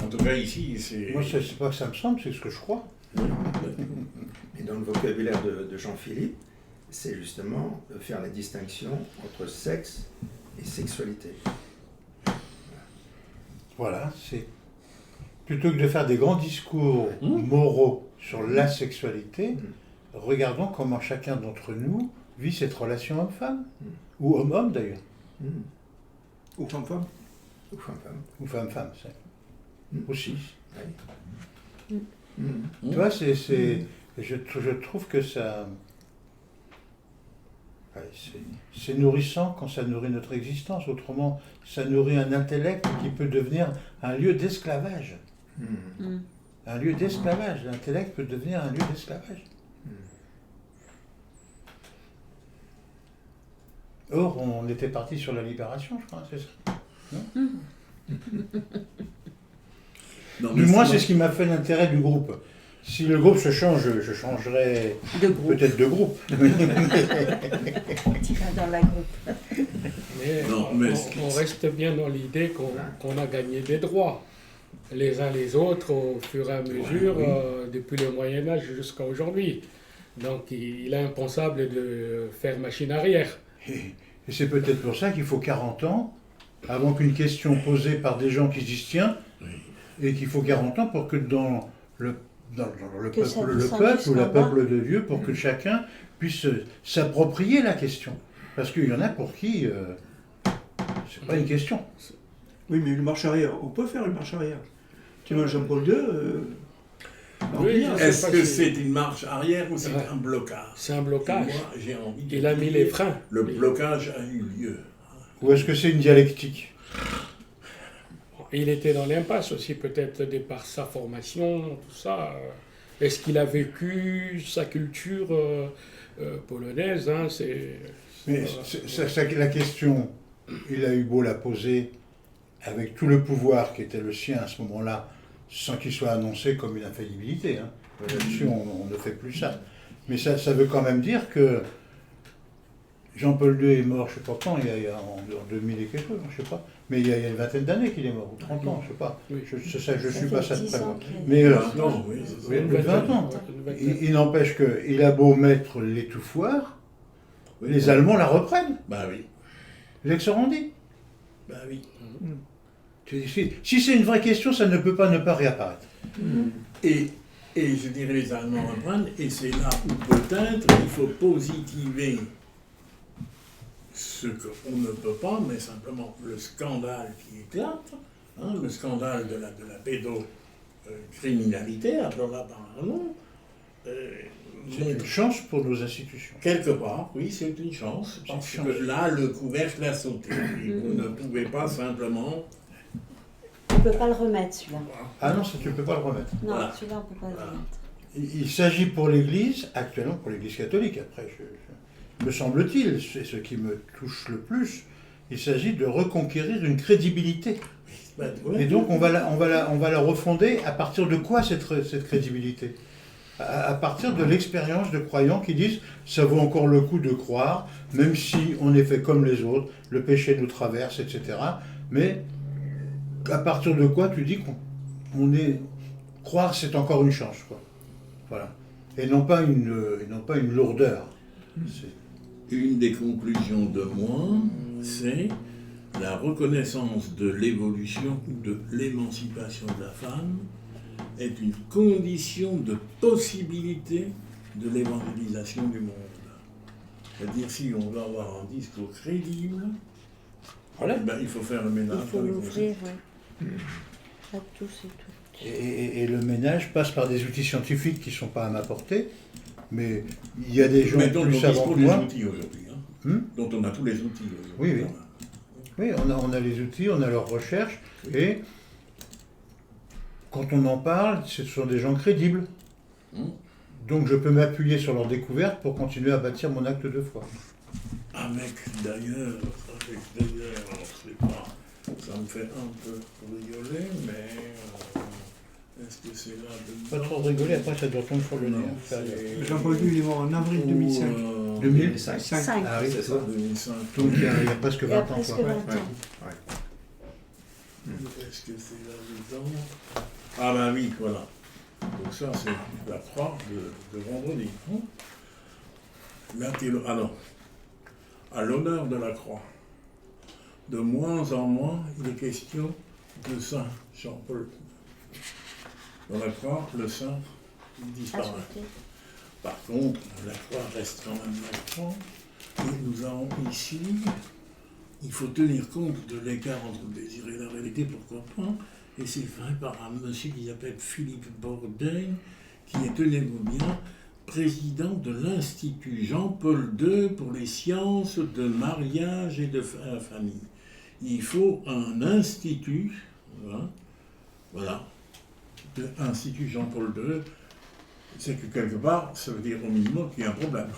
En tout cas, ici, c'est... Moi, c'est pas que ça me semble, c'est ce que je crois. Et dans le vocabulaire de Jean-Philippe, c'est justement de faire la distinction entre sexe et sexualité. Voilà, c'est plutôt que de faire des grands discours moraux sur la sexualité, regardons comment chacun d'entre nous vit cette relation homme-femme, ou homme-homme d'ailleurs, Ou femme-femme. Ou femme-femme. ou femme-femme, c'est aussi. Oui. Tu vois, je trouve que ça... Ouais, c'est nourrissant quand ça nourrit notre existence. Autrement, ça nourrit un intellect qui peut devenir un lieu d'esclavage. Un lieu d'esclavage. L'intellect peut devenir un lieu d'esclavage. Or, on était parti sur la libération, je crois, c'est ça. Non, Du mais moins, sinon- c'est ce qui m'a fait l'intérêt du groupe. Si le groupe se change, je changerai De groupe. peut-être de groupe. Tu vas dans la groupe. Mais, Non, on, mais on- ce qui- on reste bien dans l'idée qu'on a gagné des droits, les uns les autres, au fur et à mesure, oui. depuis le Moyen-Âge jusqu'à aujourd'hui. Donc il est impensable de faire machine arrière. Et c'est peut-être pour ça qu'il faut 40 ans avant qu'une question posée par des gens qui se disent tiens, et qu'il faut 40 ans pour que dans le Que ça peuple, descende ou la jusqu'en bas. peuple de Dieu, pour que chacun puisse s'approprier la question. Parce qu'il y en a pour qui c'est pas une question. Oui, mais une marche arrière, on peut faire une marche arrière. Tu vois, Jean-Paul II, Oui, je sais Est-ce pas que si- c'est une marche arrière ou c'est Ouais. un blocage? C'est un blocage. Moi, j'ai envie de Il a mis dire, les freins. Le blocage a eu lieu. Ou est-ce que c'est une dialectique? Et il était dans l'impasse aussi, peut-être de par sa formation, tout ça. Est-ce qu'il a vécu sa culture polonaise, hein, Mais la question, il a eu beau la poser avec tout le pouvoir qui était le sien à ce moment-là, sans qu'il soit annoncé comme une infaillibilité. Hein. Là-dessus, on ne fait plus ça. Mais ça veut quand même dire que Jean-Paul II est mort, je ne sais pas quand, il y a en 2000 et quelque chose, je ne sais pas. Mais il y a une vingtaine d'années qu'il est mort, ou 30 ans, je ne sais pas. Oui. Je ne suis pas ça de près. Mais 20 ans, oui. Oui, plus de 20 ans. Il n'empêche qu'il a beau mettre l'étouffoir, Oui, les Allemands la reprennent. Bah oui. L'ex-Orandi. Bah oui. Si c'est une vraie question, ça ne peut pas ne pas réapparaître. Et je dirais les Allemands reprennent, et c'est là où peut-être il faut positiver ce qu'on ne peut pas, mais simplement le scandale qui éclate, hein, le scandale de la pédocriminalité, appelons-la par un nom. C'est une chance pour nos institutions. Quelque part, oui, c'est une chance, parce que là, le couvercle a sauté. Et vous ne pouvez pas simplement... On ne peut pas le remettre, celui-là. Ah non, ça tu ne peux pas le remettre. Non, Voilà. celui-là, on ne peut pas le remettre. Il s'agit pour l'Église, actuellement pour l'Église catholique, après, me semble-t-il, c'est ce qui me touche le plus, il s'agit de reconquérir une crédibilité. Et donc on va la refonder à partir de quoi cette crédibilité ? À partir de l'expérience de croyants qui disent ça vaut encore le coup de croire, même si on est fait comme les autres, le péché nous traverse, etc. Mais à partir de quoi tu dis croire c'est encore une chance, quoi. Voilà. Et non pas une lourdeur. Une des conclusions de moi, c'est la reconnaissance de l'évolution ou de l'émancipation de la femme est une condition de possibilité de l'évangélisation du monde. C'est-à-dire, si on veut avoir un discours crédible, voilà, ben, il faut faire le ménage. Il faut l'ouvrir, oui. À tous et toutes. Et le ménage passe par des outils scientifiques qui ne sont pas à ma portée, mais il y a des gens plus savants que moi. Dont on a tous les outils aujourd'hui. Dont on a tous les outils aujourd'hui. Oui, oui. Oui, on a les outils, on a leurs recherches, oui. Et quand on en parle, ce sont des gens crédibles. Donc je peux m'appuyer sur leurs découvertes pour continuer à bâtir mon acte de foi. Avec d'ailleurs, c'est pas, ça me fait un peu rigoler, mais est-ce que c'est là dedans? Pas trop rigoler, après ça doit tomber sur le nez. Jean-Paul II, il est mort en avril 2005. 2005. 5. Ah oui, C'est ça, 2005. Donc il y a presque Il y a 20 ans. presque Quoi. 20 ans. Est-ce que c'est là dedans? Ah ben oui, voilà. Donc ça, c'est la croix de vendredi. Ah non. À l'honneur de la croix, de moins en moins, il est question de Saint Jean-Paul. Dans la croix, le Saint disparaît. Par contre, la croix reste quand même la croix. Et nous avons ici, il faut tenir compte de l'écart entre le désir et la réalité, pourquoi pas. Et c'est fait par un monsieur qui s'appelle Philippe Bourdin, qui est, tenez-vous bien, président de l'Institut Jean-Paul II pour les sciences de mariage et de famille. Il faut un institut, voilà, l'Institut Jean-Paul II, c'est que quelque part, ça veut dire au minimum qu'il y a un problème.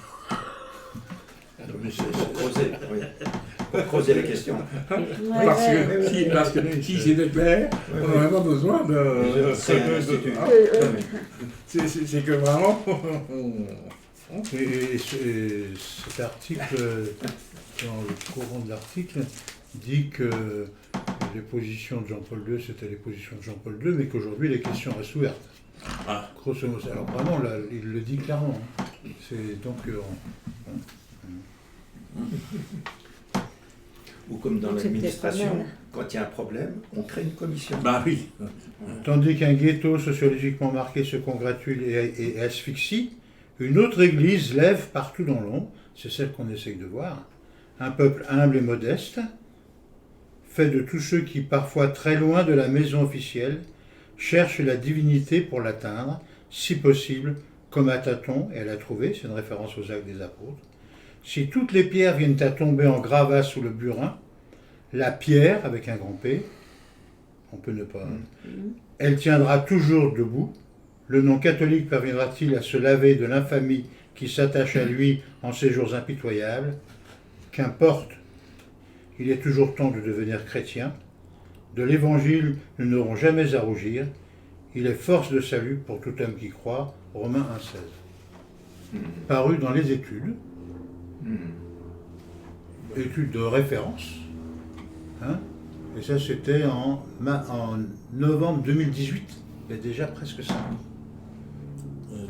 Pour creuser la question. Parce que si c'était clair, on n'aurait pas besoin de... C'est que vraiment... Et cet article, dans le courant de l'article, dit que les positions de Jean-Paul II, c'était les positions de Jean-Paul II, mais qu'aujourd'hui les questions restent ouvertes. Ah. Grosso modo. Alors vraiment, là, il le dit clairement. C'est donc... Ou comme dans l'administration, quand il y a un problème, on crée une commission. Bah oui. Tandis qu'un ghetto sociologiquement marqué se congratule et asphyxie, une autre église lève partout dans l'ombre, c'est celle qu'on essaye de voir, un peuple humble et modeste, fait de tous ceux qui, parfois très loin de la maison officielle, cherchent la divinité pour l'atteindre, si possible, comme à tâtons, et elle a trouvé, c'est une référence aux actes des apôtres. Si toutes les pierres viennent à tomber en gravats sous le burin, la pierre, avec un grand P, on peut ne pas... Elle tiendra toujours debout. Le nom catholique parviendra-t-il à se laver de l'infamie qui s'attache à lui en ces jours impitoyables? Qu'importe, il est toujours temps de devenir chrétien. De l'évangile, nous n'aurons jamais à rougir. Il est force de salut pour tout homme qui croit. Romains 1,16. Paru dans les études. Études de référence. Hein? Et ça, c'était en novembre 2018. Il y a déjà presque 5 ans.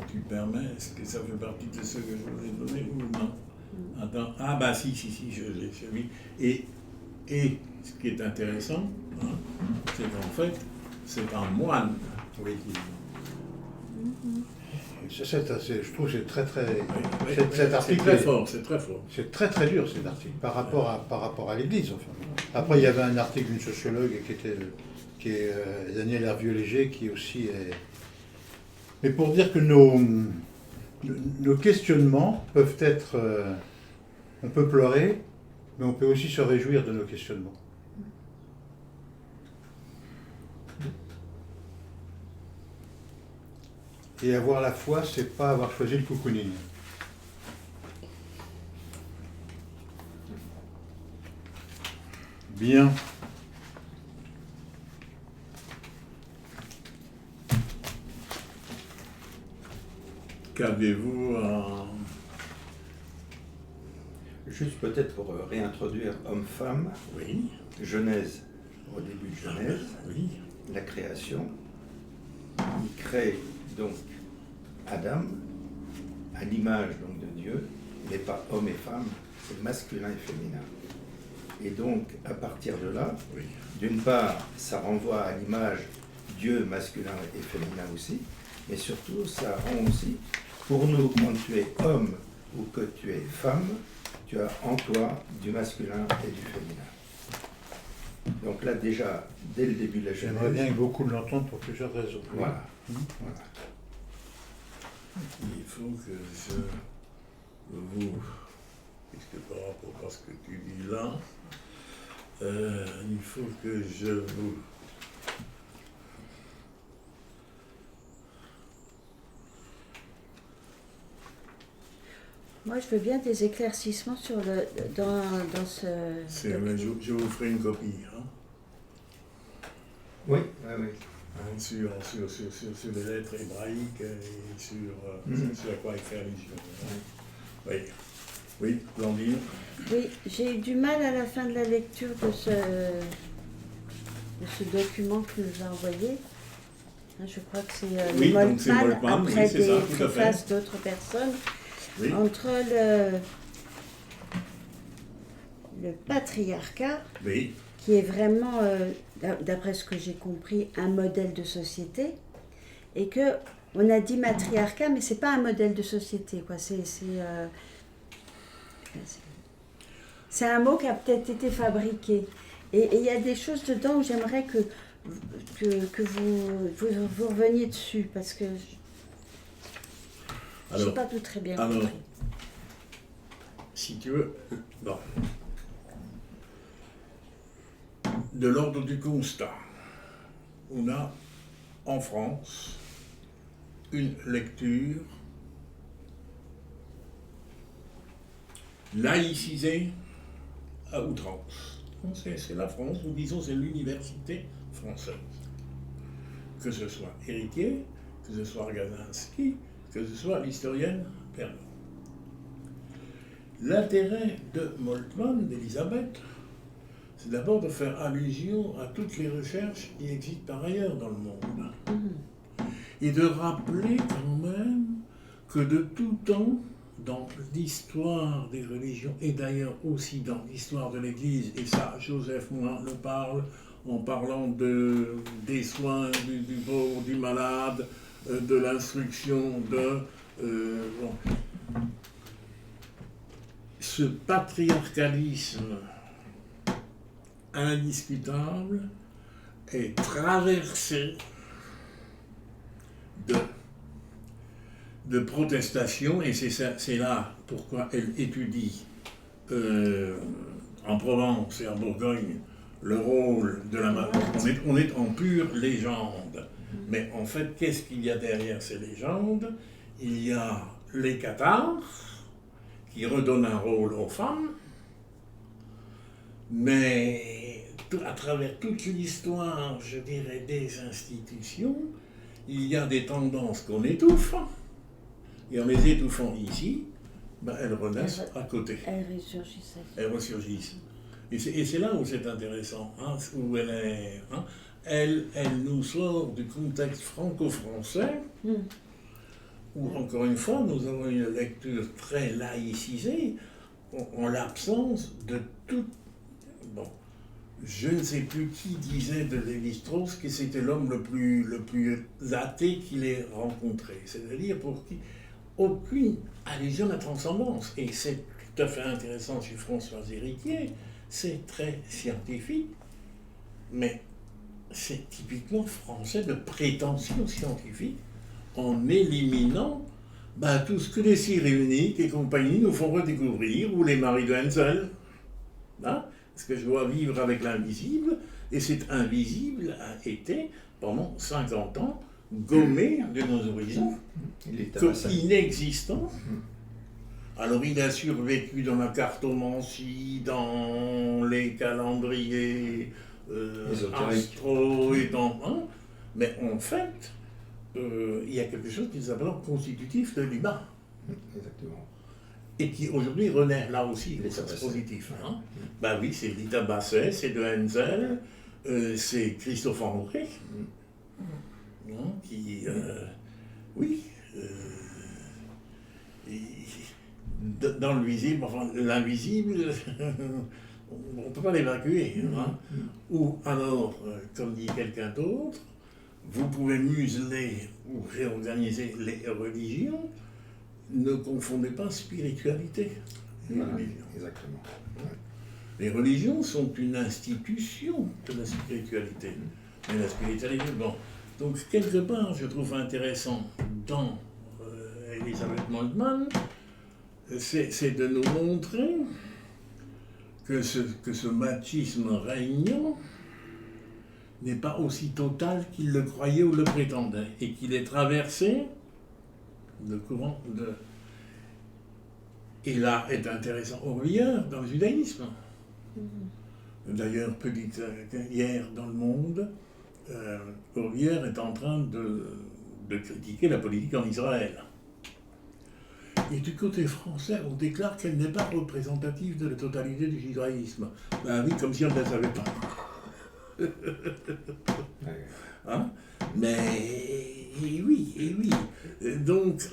Tu permets, est-ce que ça fait partie de ce que je vous ai donné ou non? Attends. Ah bah si, je l'ai vu. Et ce qui est intéressant, hein, c'est qu'en fait, c'est un moine. Oui. Je trouve que c'est très très... cet article c'est très fort, c'est très fort. C'est très très dur cet article, par rapport à l'Église. Enfin. Après, il y avait un article d'une sociologue qui est Danielle Hervieux-Léger, qui aussi est... Mais pour dire que nos questionnements peuvent être... on peut pleurer, mais on peut aussi se réjouir de nos questionnements. Et avoir la foi, c'est pas avoir choisi le cocooning. Bien. Qu'avez-vous Juste peut-être pour réintroduire homme-femme, Oui. Genèse, au début de Genèse, Oui. la création. Il crée donc Adam à l'image donc de Dieu, mais pas homme et femme, c'est masculin et féminin. Et donc à partir de là, Oui. d'une part, ça renvoie à l'image Dieu masculin et féminin aussi, mais surtout ça rend aussi, pour nous, quand tu es homme ou que tu es femme, tu as en toi du masculin et du féminin. Donc là déjà, dès le début de la Genèse... J'aimerais bien que beaucoup l'entendent pour plusieurs raisons. Voilà. Voilà. Il faut que je vous, puisque par rapport à ce que tu dis là, il faut que je vous Moi, je veux bien des éclaircissements sur dans ce... je vous ferai une copie. Hein, Oui, oui, oui. hein, sur les lettres hébraïques et sur à quoi il fait allusion. Hein. Oui. Oui, Blandine. Oui, j'ai eu du mal à la fin de la lecture de ce document que nous a envoyé. Je crois que c'est Oui, donc c'est Moltmann, Moltmann, après oui, c'est ça, des tout à fait. préfaces d'autres personnes. Oui. Entre le patriarcat, Oui. qui est vraiment, d'après ce que j'ai compris, un modèle de société, et que on a dit matriarcat, mais c'est pas un modèle de société, quoi. C'est un mot qui a peut-être été fabriqué. Et il y a des choses dedans où j'aimerais que vous reveniez dessus, parce que je n'ai pas tout très bien compris. Si tu veux, bon. De l'ordre du constat, on a en France une lecture laïcisée à outrance. C'est la France, ou disons c'est l'université française. Que ce soit Héritier, que ce soit Gazinski, que ce soit l'historienne Pernot. L'intérêt de Moltmann, d'Elisabeth, c'est d'abord de faire allusion à toutes les recherches qui existent par ailleurs dans le monde. Et de rappeler quand même que de tout temps, dans l'histoire des religions, et d'ailleurs aussi dans l'histoire de l'Église, et ça, Joseph Moin le parle, en parlant des soins du pauvre, du malade, de l'instruction, ce patriarcalisme indiscutable est traversé de protestations, et c'est là pourquoi elle étudie en Provence et en Bourgogne le rôle de la maman. On est en pure légende. Mais en fait, qu'est-ce qu'il y a derrière ces légendes? Il y a les cathares, qui redonnent un rôle aux femmes, mais à travers toute l'histoire, je dirais, des institutions, il y a des tendances qu'on étouffe, et en les étouffant ici, elles renaissent à côté. Elles ressurgissent. Elles ressurgissent. Et c'est là où c'est intéressant, hein, où elle est. Hein, elle nous sort du contexte franco-français, où, encore une fois, nous avons une lecture très laïcisée, en l'absence de tout. Bon, je ne sais plus qui disait de Lévi-Strauss que c'était l'homme le plus athée qu'il ait rencontré. C'est-à-dire pour qui aucune allusion à la transcendance. Et c'est tout à fait intéressant chez François Héritier, c'est très scientifique, mais c'est typiquement français de prétention scientifique, en éliminant tout ce que les Cyréniques et compagnie nous font redécouvrir, ou les maris de Hensel. Hein? Parce que je dois vivre avec l'invisible, et cet invisible a été, pendant 50 ans, gommé de nos horizons, comme inexistant. Alors il a survécu dans la cartomancie, dans les calendriers astro et dans... Hein? Mais en fait, il y a quelque chose qui s'appelle constitutif de l'humain. Exactement. Et qui aujourd'hui renaît là aussi, c'est positif. Hein? Ben oui, c'est Rita Basset, c'est de Hensel, c'est Christophe André, hein, qui... oui... dans le visible, enfin l'invisible, on ne peut pas l'évacuer. Hein? Ou alors, comme dit quelqu'un d'autre, vous pouvez museler ou réorganiser les religions, ne confondez pas spiritualité et religion. Exactement. Les religions sont une institution de la spiritualité. Mais la spiritualité, bon. Donc, quelque part, je trouve intéressant dans Elisabeth Moltmann, c'est de nous montrer que ce machisme régnant n'est pas aussi total qu'il le croyait ou le prétendait, et qu'il est traversé de courants de... Et là est intéressant Orvière dans le judaïsme. D'ailleurs, hier dans Le Monde, Orvière est en train de critiquer la politique en Israël. Et du côté français, on déclare qu'elle n'est pas représentative de la totalité du judaïsme. Ben oui, comme si on ne la savait pas. Hein? Mais et oui. Donc,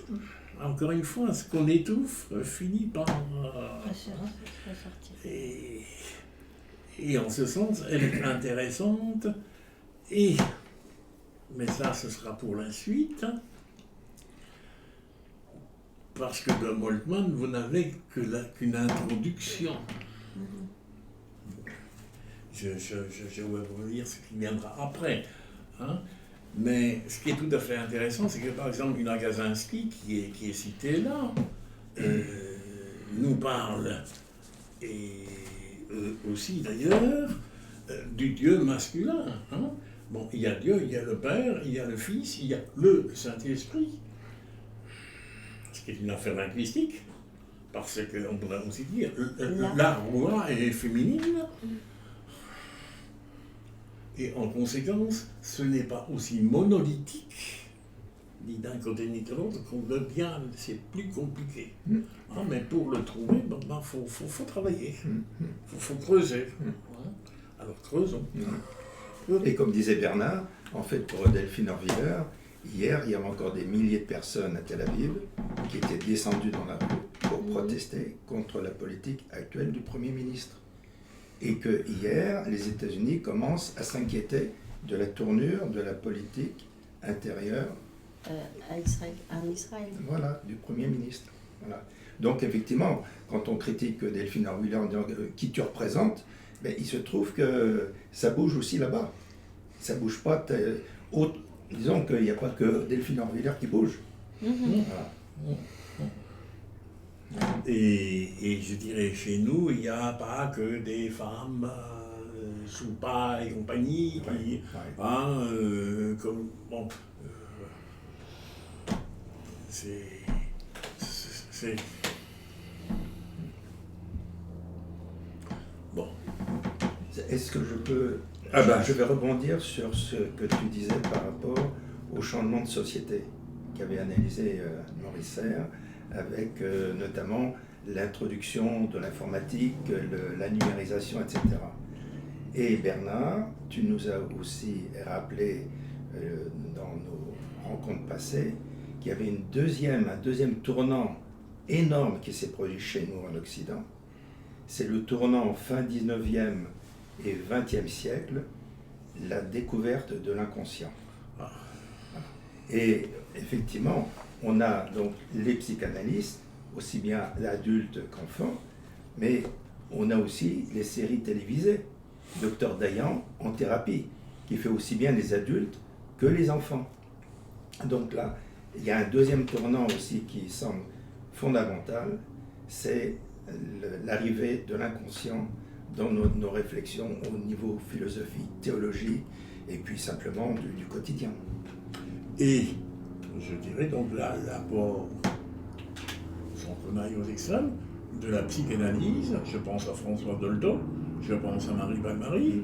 encore une fois, ce qu'on étouffe finit par... Et en ce sens, elle est intéressante. Mais ça, ce sera pour la suite. Parce que de Moltmann, vous n'avez qu'une introduction. Je vais vous dire ce qui viendra après. Hein? Mais ce qui est tout à fait intéressant, c'est que par exemple, une Agazinski, qui est citée là, nous parle, et aussi d'ailleurs, du Dieu masculin. Hein? Bon, il y a Dieu, il y a le Père, il y a le Fils, il y a le Saint-Esprit. Ce qui est une affaire linguistique, parce qu'on pourrait aussi dire la roi est féminine, et en conséquence, ce n'est pas aussi monolithique, ni d'un côté ni de l'autre, qu'on veut bien, c'est plus compliqué. Hein, mais pour le trouver, faut travailler, faut creuser. Hein. Alors creusons. Et comme disait Bernard, en fait, pour Delphine Orviller, hier, il y avait encore des milliers de personnes à Tel Aviv qui étaient descendues dans la rue pour protester contre la politique actuelle du Premier ministre. Et que hier, les États-Unis commencent à s'inquiéter de la tournure de la politique intérieure en Israël. Voilà, du Premier ministre. Voilà. Donc effectivement, quand on critique Delphine Orviller en disant qui tu représentes, ben, il se trouve que ça bouge aussi là-bas. Ça bouge pas... Disons qu'il n'y a pas que Delphine Orviller qui bouge. Voilà. Et je dirais, chez nous, il n'y a pas que des femmes Soupa et compagnie, qui, comme, bon, c'est... Bon. Est-ce que je peux... Je vais rebondir sur ce que tu disais par rapport au changement de société qu'avait analysé Maurice Serre, avec notamment l'introduction de l'informatique, la numérisation, etc. Et Bernard, tu nous as aussi rappelé dans nos rencontres passées qu'il y avait un deuxième tournant énorme qui s'est produit chez nous en Occident. C'est le tournant fin 19e et 20e siècle, la découverte de l'inconscient. Et effectivement, on a donc les psychanalystes, aussi bien adultes qu'enfants, mais on a aussi les séries télévisées. Dr Dayan en thérapie, qui fait aussi bien les adultes que les enfants. Donc là, il y a un deuxième tournant aussi qui semble fondamental, c'est l'arrivée de l'inconscient dans nos réflexions au niveau philosophie, théologie, et puis simplement du quotidien. Et je dirais donc l'apport, sans qu'on aille aux extrêmes, de la psychanalyse, je pense à François Dolto, je pense à Marie Valmarie,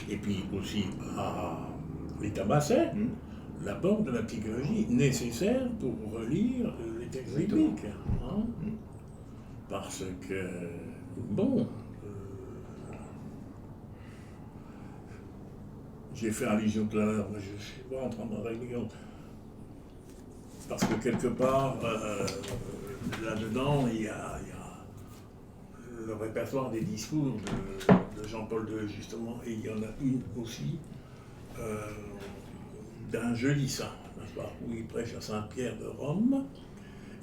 et puis aussi à Rita Basset, l'apport de la psychologie nécessaire pour relire les textes bibliques. Parce que, bon, j'ai fait allusion tout à l'heure, mais je ne suis pas en train de régler. Parce que quelque part, là-dedans, il y a le répertoire des discours de Jean-Paul II, justement, et il y en a une aussi d'un jeudi saint, n'est-ce pas, où il prêche à Saint-Pierre de Rome,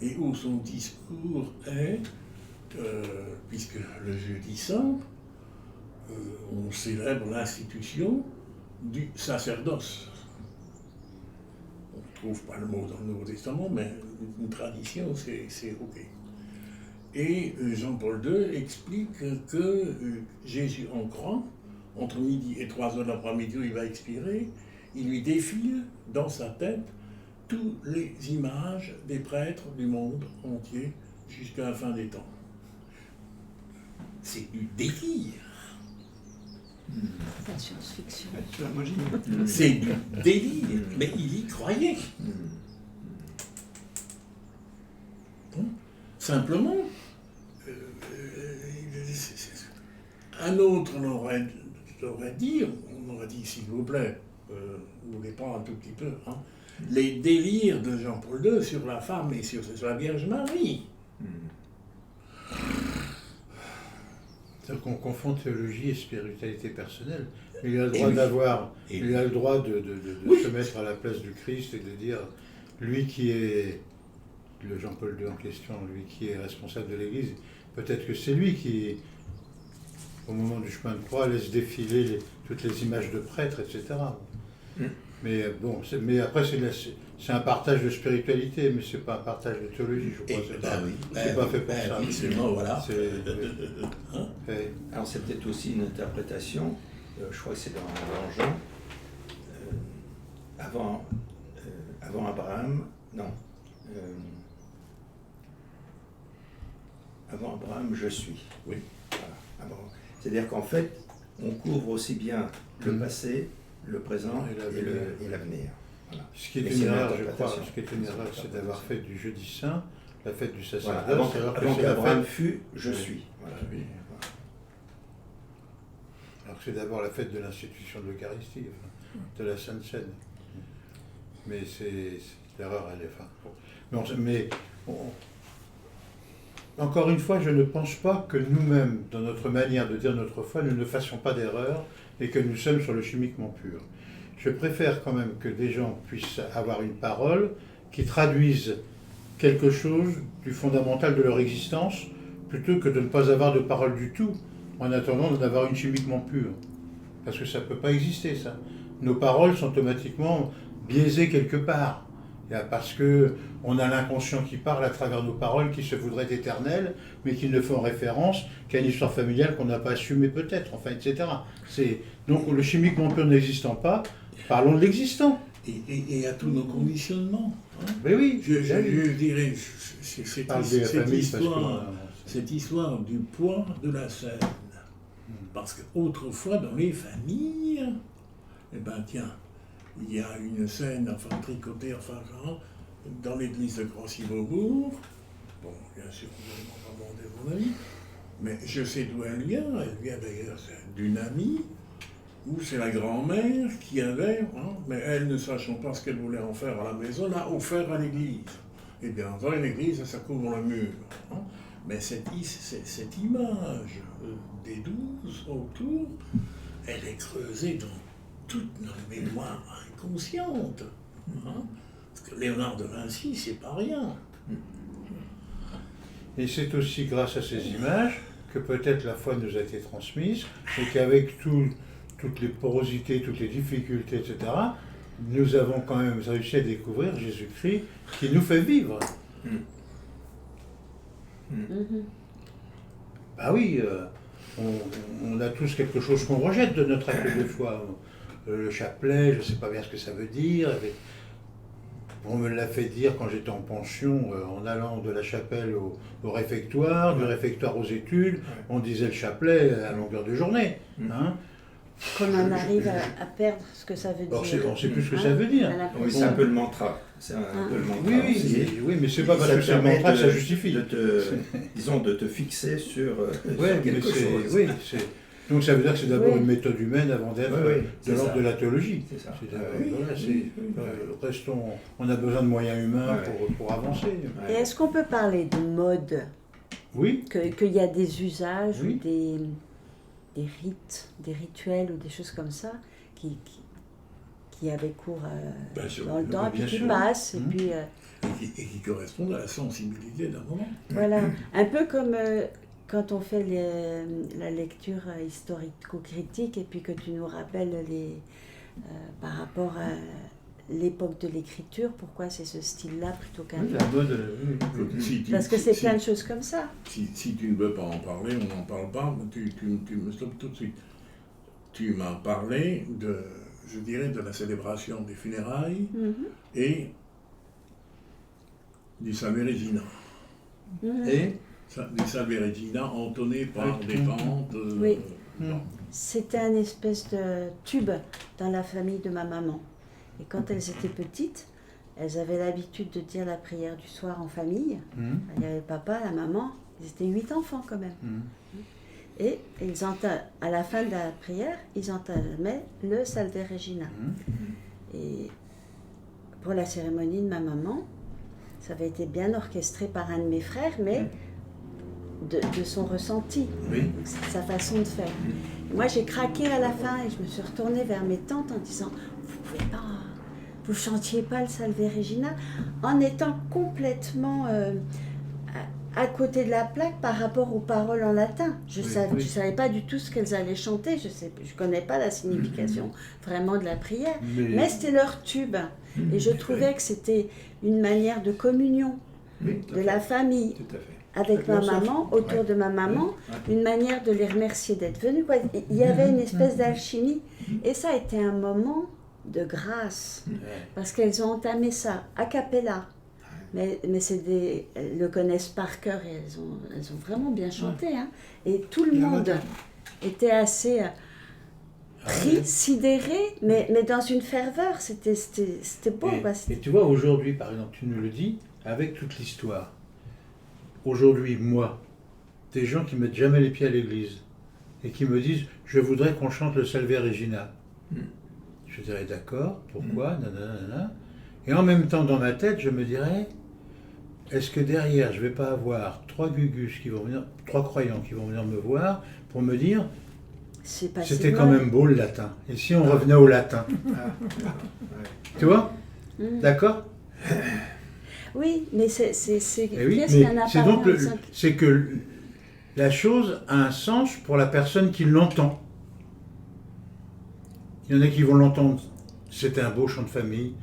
et où son discours est, puisque le jeudi saint, on célèbre l'institution du sacerdoce. On ne trouve pas le mot dans le Nouveau Testament, mais une tradition, c'est OK. Et Jean-Paul II explique que Jésus en croix, entre midi et 3 heures de l'après-midi où il va expirer, il lui défile dans sa tête toutes les images des prêtres du monde entier jusqu'à la fin des temps. C'est du délire. La science-fiction. C'est du délire, mais il y croyait. Bon. Simplement, un autre l'aurait dit, on aurait dit, s'il vous plaît, vous voulez pas un tout petit peu, les délires de Jean-Paul II sur la femme et sur la Vierge Marie. C'est-à-dire qu'on confond théologie et spiritualité personnelle. Il a le droit d'avoir, il a le droit de se mettre à la place du Christ et de dire, lui qui est le Jean-Paul II en question, lui qui est responsable de l'Église, peut-être que c'est lui qui, au moment du chemin de croix, laisse défiler toutes les images de prêtres, etc. Mais bon, mais après c'est un partage de spiritualité, mais c'est pas un partage de théologie, je crois. C'est pas fait pour ça. Absolument, voilà. Alors c'est peut-être aussi une interprétation, je crois que c'est dans Jean, avant Abraham, non. Avant Abraham, je suis. Oui. Voilà. C'est-à-dire qu'en fait, on couvre aussi bien le passé, le présent et l'avenir. Voilà. Ce qui est une erreur, je crois, c'est d'avoir fait du jeudi saint la fête du sacerdoce. Voilà. Avant qu'Abraham fût, je suis. Voilà. Alors que c'est d'abord la fête de l'institution de l'Eucharistie, de la Sainte Seine. Mais l'erreur, elle est... Encore une fois, je ne pense pas que nous-mêmes, dans notre manière de dire notre foi, nous ne fassions pas d'erreur et que nous sommes sur le chimiquement pur. Je préfère quand même que des gens puissent avoir une parole qui traduise quelque chose du fondamental de leur existence, plutôt que de ne pas avoir de parole du tout, en attendant d'avoir une chimiquement pure. Parce que ça ne peut pas exister, ça. Nos paroles sont automatiquement biaisées quelque part. Parce qu'on a l'inconscient qui parle à travers nos paroles, qui se voudraient éternelles, mais qui ne font référence qu'à une histoire familiale qu'on n'a pas assumée peut-être, enfin, etc. Donc le chimiquement pur n'existant pas, parlons de l'existant. Et à tous nos conditionnements. Hein. Mais oui, je dirais, cette histoire du poids de la scène. Parce qu'autrefois, dans les familles, eh ben tiens, il y a une scène, enfin tricotée, enfin dans l'église de Croissy-Beaubourg. Bon, bien sûr, vous n'allez pas demander mon avis, mais je sais d'où elle vient. Elle vient d'ailleurs d'une amie, où c'est la grand-mère qui avait, mais elle, ne sachant pas ce qu'elle voulait en faire à la maison, l'a offert à l'église. Et bien entendu, l'église, ça couvre le mur. Hein. Mais cette image des 12 autour, elle est creusée dans toutes nos mémoires inconscientes. Hein. Parce que Léonard de Vinci, c'est pas rien. Et c'est aussi grâce à ces images que peut-être la foi nous a été transmise, et qu'avec toutes les porosités, toutes les difficultés, etc., nous avons quand même réussi à découvrir Jésus-Christ qui nous fait vivre. Bah oui, on a tous quelque chose qu'on rejette de notre acte de foi. Le chapelet, je ne sais pas bien ce que ça veut dire. On me l'a fait dire quand j'étais en pension, en allant de la chapelle au réfectoire, du réfectoire aux études, on disait le chapelet à longueur de journée. Hein. Qu'on en arrive à perdre ce que ça veut dire. On ne sait plus ce que ça veut dire. Oui, c'est un peu le mantra. C'est un peu le mantra oui, mais c'est pas parce que c'est le mantra que ça justifie. Disons, de te fixer sur quelque chose. Oui, donc ça veut dire que c'est d'abord une méthode humaine avant d'être de l'ordre de la théologie. C'est ça. Restons, on a besoin de moyens humains pour avancer. Et est-ce qu'on peut parler de mode? Oui. Qu'il y a des usages ou Oui. des rites, des rituels ou des choses comme ça qui avaient cours dans le temps, et puis qui passent, et puis... Et qui correspondent à la sensibilité d'un moment. Voilà, un peu comme quand on fait la lecture historico-critique, et puis que tu nous rappelles par rapport à l'époque de l'écriture, pourquoi c'est ce style-là plutôt qu'un autre. Parce que c'est plein de choses comme ça. Si tu ne veux pas en parler, on n'en parle pas, tu me stoppes tout de suite. Tu m'as parlé de la célébration des funérailles et du Salve Regina. Et du Salve Regina entonné par des tantes. Oui. C'était un espèce de tube dans la famille de ma maman. Et quand elles étaient petites, elles avaient l'habitude de dire la prière du soir en famille. Il y avait le papa, la maman, ils étaient 8 enfants quand même. Et à la fin de la prière, ils entamaient le Salve Regina. Et pour la cérémonie de ma maman, ça avait été bien orchestré par un de mes frères, mais de son ressenti, sa façon de faire. Moi, j'ai craqué à la fin et je me suis retournée vers mes tantes en disant « Vous pouvez pas, vous chantiez pas le Salve Regina ?» en étant complètement à côté de la plaque par rapport aux paroles en latin. Je savais pas du tout ce qu'elles allaient chanter, je connais pas la signification vraiment de la prière, mais c'était leur tube. Et je trouvais que c'était une manière de communion de la famille. Tout à fait. Avec ma maman, autour de ma maman, une manière de les remercier d'être venus. Il y avait une espèce d'alchimie. Et ça a été un moment de grâce. Parce qu'elles ont entamé ça a cappella. Mais elles le connaissent par cœur et elles ont vraiment bien chanté. Hein. Et tout le monde était assez pris, sidéré, mais dans une ferveur. C'était beau. Et tu vois, aujourd'hui, par exemple, tu nous le dis, avec toute l'histoire. Aujourd'hui, moi, des gens qui mettent jamais les pieds à l'église et qui me disent « Je voudrais qu'on chante le Salve Regina ». Je dirais « D'accord, pourquoi nanana. Et en même temps, dans ma tête, je me dirais « Est-ce que derrière, je ne vais pas avoir 3 gugus qui vont venir, 3 croyants qui vont venir me voir pour me dire « C'était quand même beau le latin. Et si on revenait au latin ?» Tu vois? D'accord? Oui, mais c'est que la chose a un sens pour la personne qui l'entend. Il y en a qui vont l'entendre, c'était un beau chant de famille,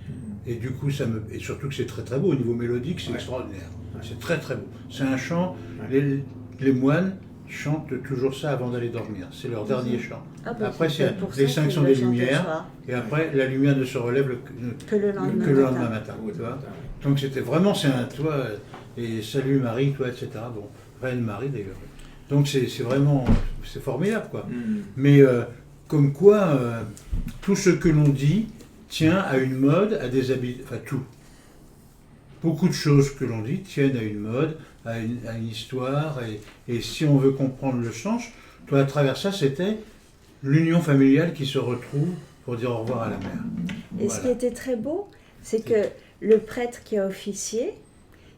Et du coup, et surtout que c'est très très beau, au niveau mélodique, c'est Ouais. extraordinaire. Ouais. C'est très très beau. C'est un chant, Ouais. les moines chantent toujours ça avant d'aller dormir. C'est leur dernier chant. Ah bah, Après, c'est c'est pour ça l'extinction qu'ils le des chantent le lumières. soir. Et après, la lumière ne se relève Que le lendemain que le matin. lendemain matin. Oui, Tu vois. matin, Donc c'était vraiment, c'est un toi, et salut Marie, toi, etc. Bon, Reine Marie d'ailleurs. Donc c'est vraiment, c'est formidable quoi. oui. Mais comme quoi, tout ce que l'on dit tient à une mode, à des habits, enfin tout. Beaucoup de choses que l'on dit tiennent à une mode, à une histoire, et si on veut comprendre le sens, toi à travers ça, c'était l'union familiale qui se retrouve pour dire au revoir à la mère. Et ce qui était très beau, c'est que le prêtre qui a officié,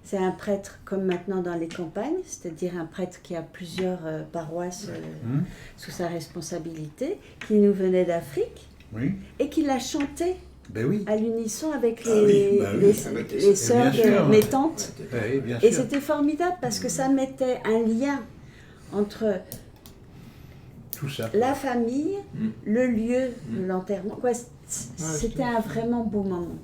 c'est un prêtre comme maintenant dans les campagnes, c'est-à-dire un prêtre qui a plusieurs paroisses sous sa responsabilité, qui nous venait d'Afrique Oui, et qui l'a chanté ben oui. à l'unisson avec Ah oui, bah oui. les sœurs Bien sûr. de mes tantes. Oui, bien Et sûr. c'était formidable parce que ça mettait un lien entre Tout ça. la famille, Mm. le lieu de Mm. l'enterrement. Quoi, c'était un vraiment beau moment.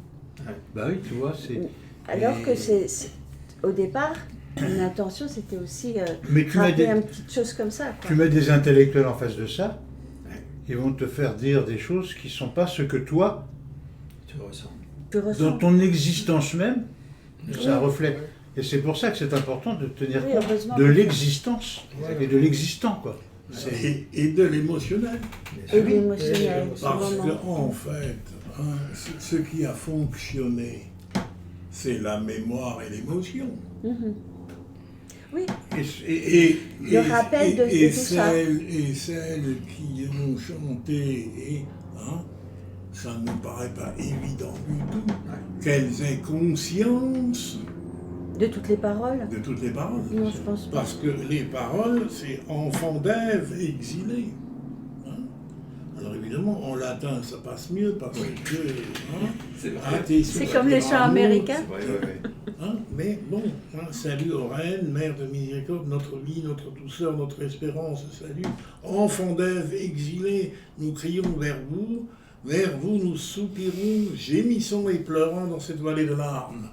Bah oui, tu vois, c'est. Alors Et- que au départ, mon intention c'était aussi Mais tu mets, rappeler des, une petite chose comme ça. Quoi. tu mets des intellectuels en face de ça, Ouais. ils vont te faire dire des choses qui ne sont pas ce que toi, Tu ressens. Tu ressens. dans ton existence même, ça Oui. reflète. Et c'est pour ça que c'est important de tenir Oui, compte heureusement. de l'existence Voilà. et de l'existant, quoi. C'est- Et de l'émotionnel. Bien Et sûr. l'émotionnel, ce Parce moment. que en fait, hein, ce qui a fonctionné, c'est la mémoire et l'émotion. Mhm. Oui, et- Le rappel de tout ça. Et celles qui ont chanté, ça ne nous paraît pas évident du tout, qu'elles aient conscience de toutes les paroles. de toutes les paroles. Non, je pense pas. Parce que les paroles, c'est enfant d'Ève exilé. Hein. Alors évidemment, en latin, ça passe mieux parce que... C'est vrai. C'est comme les chants américains. C'est vrai, ouais. Mais bon, salut aux reines, mère de miséricorde, notre vie, notre douceur, notre espérance, salut. Enfant d'Ève exilé, nous crions vers vous nous soupirons, gémissons et pleurons dans cette vallée de larmes.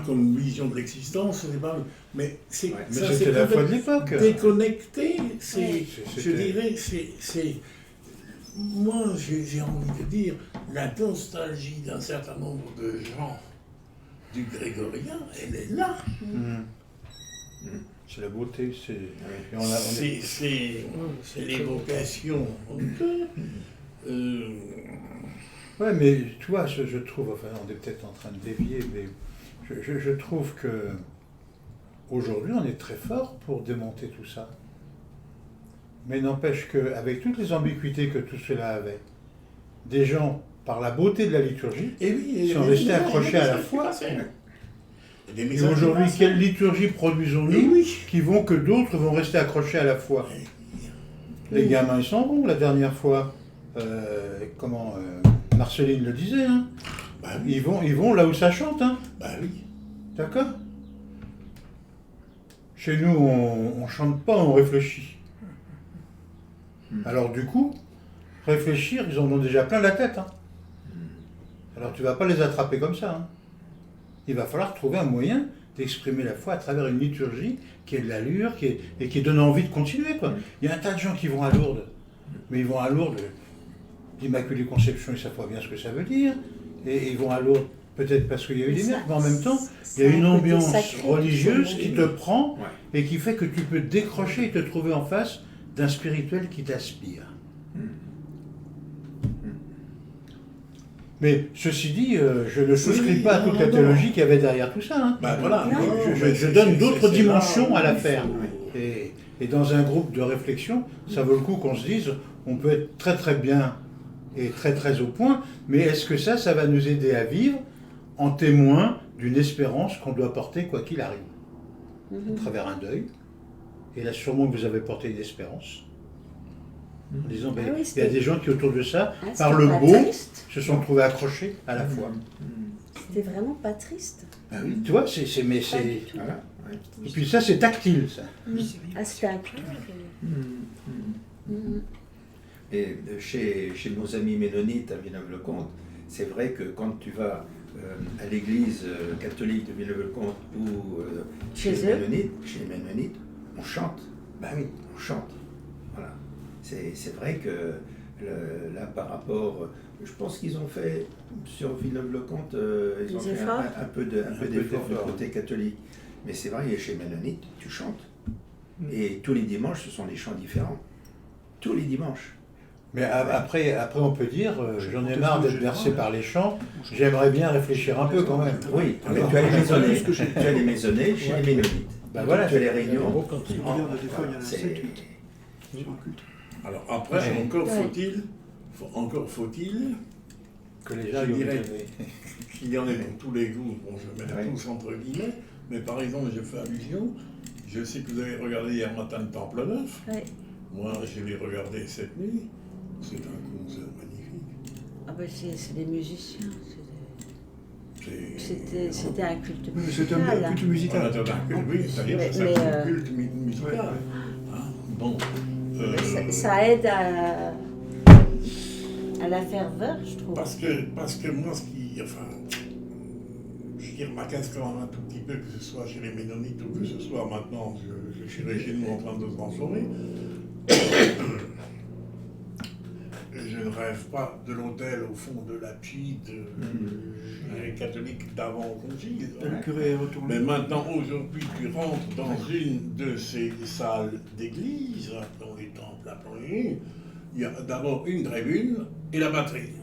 Comme vision de l'existence, c'est pas... Mais c'est Ouais. Mais ça, c'était c'est la foi de complètement l'époque. déconnecté. C'est, Ouais. je C'était- dirais, c'est... Moi, j'ai envie de dire, la nostalgie d'un certain nombre de gens du grégorien, elle est là. Mhm. C'est la beauté, c'est. et on est- C'est l'évocation. Ouais, mais tu vois, je trouve, enfin, on est peut-être en train de dévier, mais je trouve que aujourd'hui, on est très fort pour démonter tout ça. Mais n'empêche qu'avec toutes les ambiguïtés que tout cela avait, des gens, par la beauté de la liturgie, Et oui, Ils sont restés accrochés à la foi. et aujourd'hui, quelle liturgie produisons-nous Et oui. qui vont que d'autres vont rester accrochés à la foi? Les gamins, ils sont bons. La dernière fois, Marceline le disait, hein, Bah oui, ils vont là où ça chante. Hein, bah oui. d'accord? Chez nous, on chante pas, on réfléchit. Alors du coup, réfléchir, ils en ont déjà plein la tête. Hein. Alors tu vas pas les attraper comme ça. Hein. Il va falloir trouver un moyen d'exprimer la foi à travers une liturgie qui ait de l'allure et qui donne envie de continuer. Quoi. Il y a un tas de gens qui vont à Lourdes, mais ils vont à Lourdes, l'Immaculée Conception, ils savent pas bien ce que ça veut dire, et ils vont à Lourdes peut-être parce qu'il y a eu des Ça- miracles, mais en même temps, il y c'est a une un côté ambiance sacré, religieuse tout qui ce te prend Ouais. et qui fait que tu peux décrocher et te trouver en face d'un spirituel qui t'aspire. Mais ceci dit, je ne souscris Oui, pas à toute non, la non, théologie non. qu'il y avait derrière tout ça. Hein. Bah voilà. Non. Je donne d'autres dimensions à la l'affaire. Et dans un groupe de réflexion, ça vaut le coup qu'on se dise, on peut être très très bien et très très au point, mais est-ce que ça va nous aider à vivre en témoin d'une espérance qu'on doit porter quoi qu'il arrive, à travers un deuil. Et là, sûrement que vous avez porté une espérance. En disant, ben, Ah oui, il y a c'était- des gens qui autour de ça, Ah, par c'était le pas beau, triste. se sont trouvés accrochés à la foi. C'était vraiment pas triste. Ah oui, tu vois, mais Pas c'est... du tout. Voilà. Ouais. Et puis ça, c'est tactile, ça. Ah, c'était un cœur. Et chez nos amis ménonites à Villeneuve-le-Comte, c'est vrai que quand tu vas à l'église catholique de Villers-le-Comte ou chez les Mennonites, on chante. Ben oui, on chante. Voilà. C'est vrai que là, par rapport, je pense qu'ils ont fait sur Villers-le-Comte, ils ont fait un peu d'effort du côté catholique. Mais c'est vrai, chez les Mennonites, tu chantes. Et tous les dimanches, ce sont des chants différents. Tous les dimanches. Mais après, on peut dire, j'en ai marre d'être bercé par les chants, j'aimerais bien réfléchir un peu quand même. Oui, mais tu as les maisonnées, chez les Mennonites. Ben voilà, tu as les réunions. Des fois, il y en a 7, 8 sur un culte. Alors après, encore faut-il que les gens je dirais qu'il y en ait pour tous les goûts, bon, je mets tous entre guillemets, mais par exemple, je fais allusion, je sais que vous avez regardé hier matin le Temple Neuf. Oui. Moi, je l'ai regardé cette nuit. C'est un concert magnifique. Ah ben c'est des musiciens. C'était un culte musical. C'était un culte musical. Oui, c'est-à-dire que c'est un culte musical. Ouais. Hein, bon. Ça aide à la ferveur, je trouve. Parce que moi, je remarque quand même un tout petit peu, que ce soit chez les Mennonites ou que ce soit maintenant, je suis chez nous en train de se transformer. Je ne rêve pas de l'autel au fond de l'abside catholique d'avant au concile. Le curé est retourné. Mais maintenant, aujourd'hui, tu rentres dans une de ces salles d'église, dans les temples à Paris, il y a d'abord une tribune et la batterie.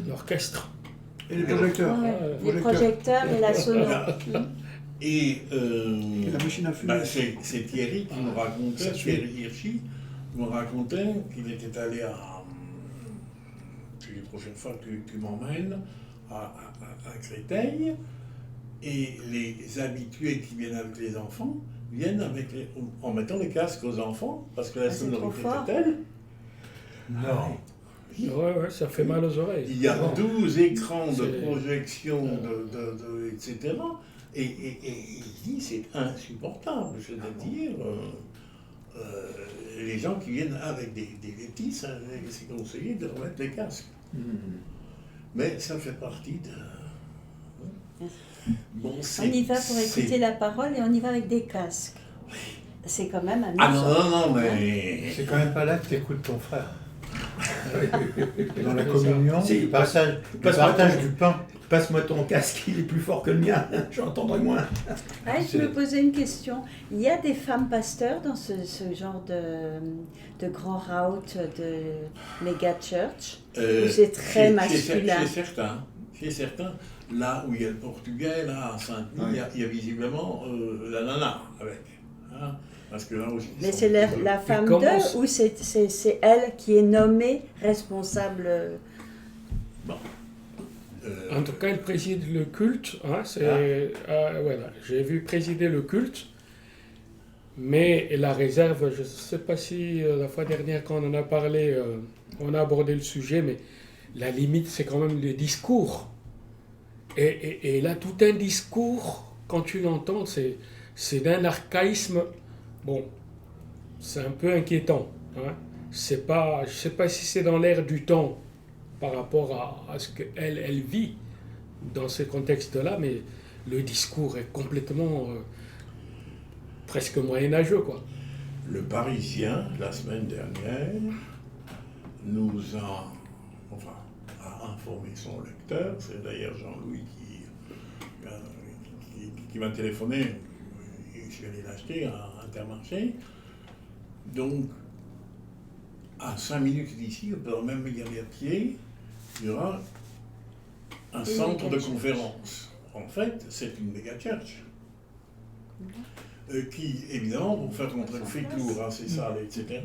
L'orchestre. Et les projecteurs. Les projecteurs et la sono. Et la machine à fumer. C'est Thierry qui me racontait, Thierry Hirschi, me racontait qu'il était allé puis les prochaines fois tu m'emmènes à Créteil, et les habitués qui viennent avec les enfants viennent en mettant les casques aux enfants, parce que la sonorité est telle. Non. Ouais, ça fait mal aux oreilles. Il y a 12 écrans de projection, etc. Et il dit c'est insupportable, je veux dire. Les gens qui viennent avec des vétis, c'est conseillé de remettre les casques. Mais ça fait partie de... Bon, on y va pour écouter la parole et on y va avec des casques. C'est quand même amusant. Ah non, mais... C'est quand même pas là que tu écoutes ton frère. Dans la communion, Si, le partage du pain. Passe-moi ton casque, il est plus fort que le mien, j'entendrai moins. Je me posais une question. Il y a des femmes pasteurs dans ce genre de grand route de méga church où c'est très masculin. C'est certain. Là où il y a le Portugais, là à Saint-Denis, il y a visiblement la nana avec. Hein, parce que là aussi, mais c'est la femme d'eux ou c'est elle qui est nommée responsable? Bon. En tout cas, elle préside le culte. Hein, voilà, j'ai vu présider le culte. Mais la réserve, je ne sais pas si la fois dernière, quand on en a parlé, on a abordé le sujet, mais la limite, c'est quand même le discours. Et là, tout un discours, quand tu l'entends, c'est d'un archaïsme. Bon, c'est un peu inquiétant. Hein. Je ne sais pas si c'est dans l'air du temps par rapport à ce qu'elle vit dans ce contexte-là, mais le discours est complètement presque moyenâgeux, quoi. Le Parisien, la semaine dernière, a informé son lecteur, c'est d'ailleurs Jean-Louis qui m'a téléphoné, et je suis allé l'acheter à Intermarché. Donc, à 5 minutes d'ici, on peut même y aller à pied, il y aura un centre de conférence. En fait, c'est une méga church qui, évidemment, vont faire rentrer le fric lourd à ces salles, etc.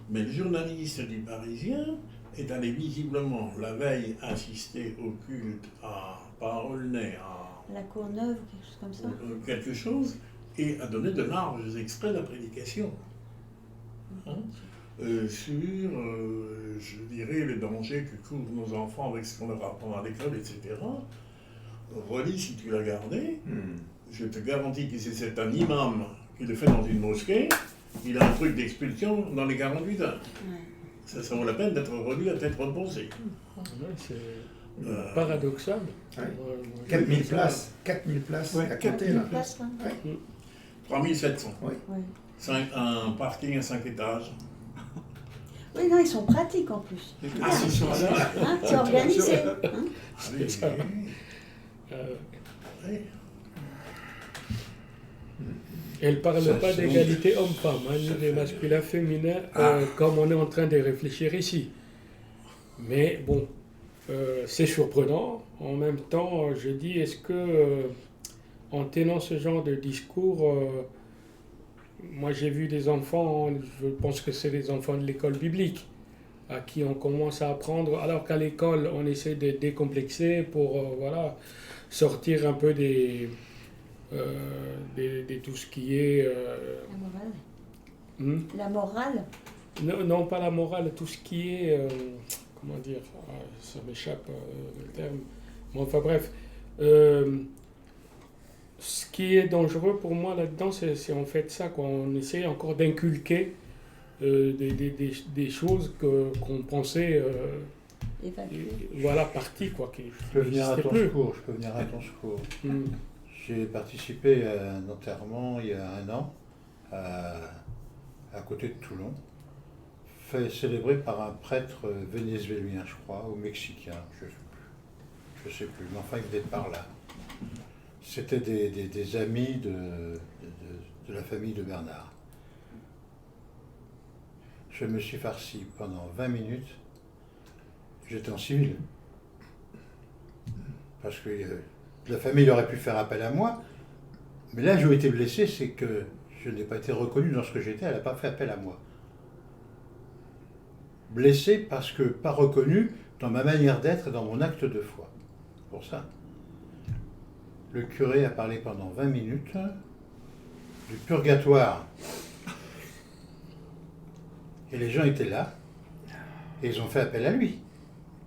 Mais le journaliste du Parisien est allé visiblement, la veille, assister au culte à Aulnay, à la Courneuve, quelque chose, et a donné de larges extraits de la prédication. Hein, sur, je dirais, les dangers que courent nos enfants avec ce qu'on leur apprend à l'école, etc. Relis, si tu l'as gardé, je te garantis que si c'est un imam qui le fait dans une mosquée, il a un truc d'expulsion dans les 48 heures. Ouais. Ça vaut la peine d'être relu à tête reposée. Paradoxal. Ouais. 4000 places. 4000 places à compter, là. Place, hein. Ouais. 3700. Oui. Ouais. Un parking à 5 étages. Oui, non, ils sont pratiques en plus. Ah, c'est ça. Hein, c'est organisé. Hein. Oui, ça. oui. Oui. Elle ne parle Ça pas change. d'égalité homme-femme, hein, ni des masculins féminins, comme on est en train de réfléchir ici. Mais bon, c'est surprenant. En même temps, je dis, est-ce que, en tenant ce genre de discours, moi j'ai vu des enfants, je pense que c'est des enfants de l'école biblique, à qui on commence à apprendre, alors qu'à l'école, on essaie de décomplexer pour voilà, sortir un peu de tout ce qui est... La morale. La morale. Non, non, pas la morale, tout ce qui est... comment dire, ça m'échappe le terme. Mais enfin bref, ce qui est dangereux pour moi là-dedans, c'est en fait ça, quoi. On essaie encore d'inculquer des choses qu'on pensait... voilà, parties, quoi. Je peux venir à ton secours. Mm. J'ai participé à un enterrement il y a 1 an, à côté de Toulon, fait célébrer par un prêtre vénézuélien, je crois, ou mexicain, je sais plus, mais enfin il venait de par là. C'était des amis de la famille de Bernard. Je me suis farci pendant 20 minutes, j'étais en civil. Parce que la famille aurait pu faire appel à moi, mais là j'ai été blessé, c'est que je n'ai pas été reconnu dans ce que j'étais, elle n'a pas fait appel à moi. Blessé parce que pas reconnu dans ma manière d'être et dans mon acte de foi. Pour ça. Le curé a parlé pendant 20 minutes du purgatoire. Et les gens étaient là, et ils ont fait appel à lui,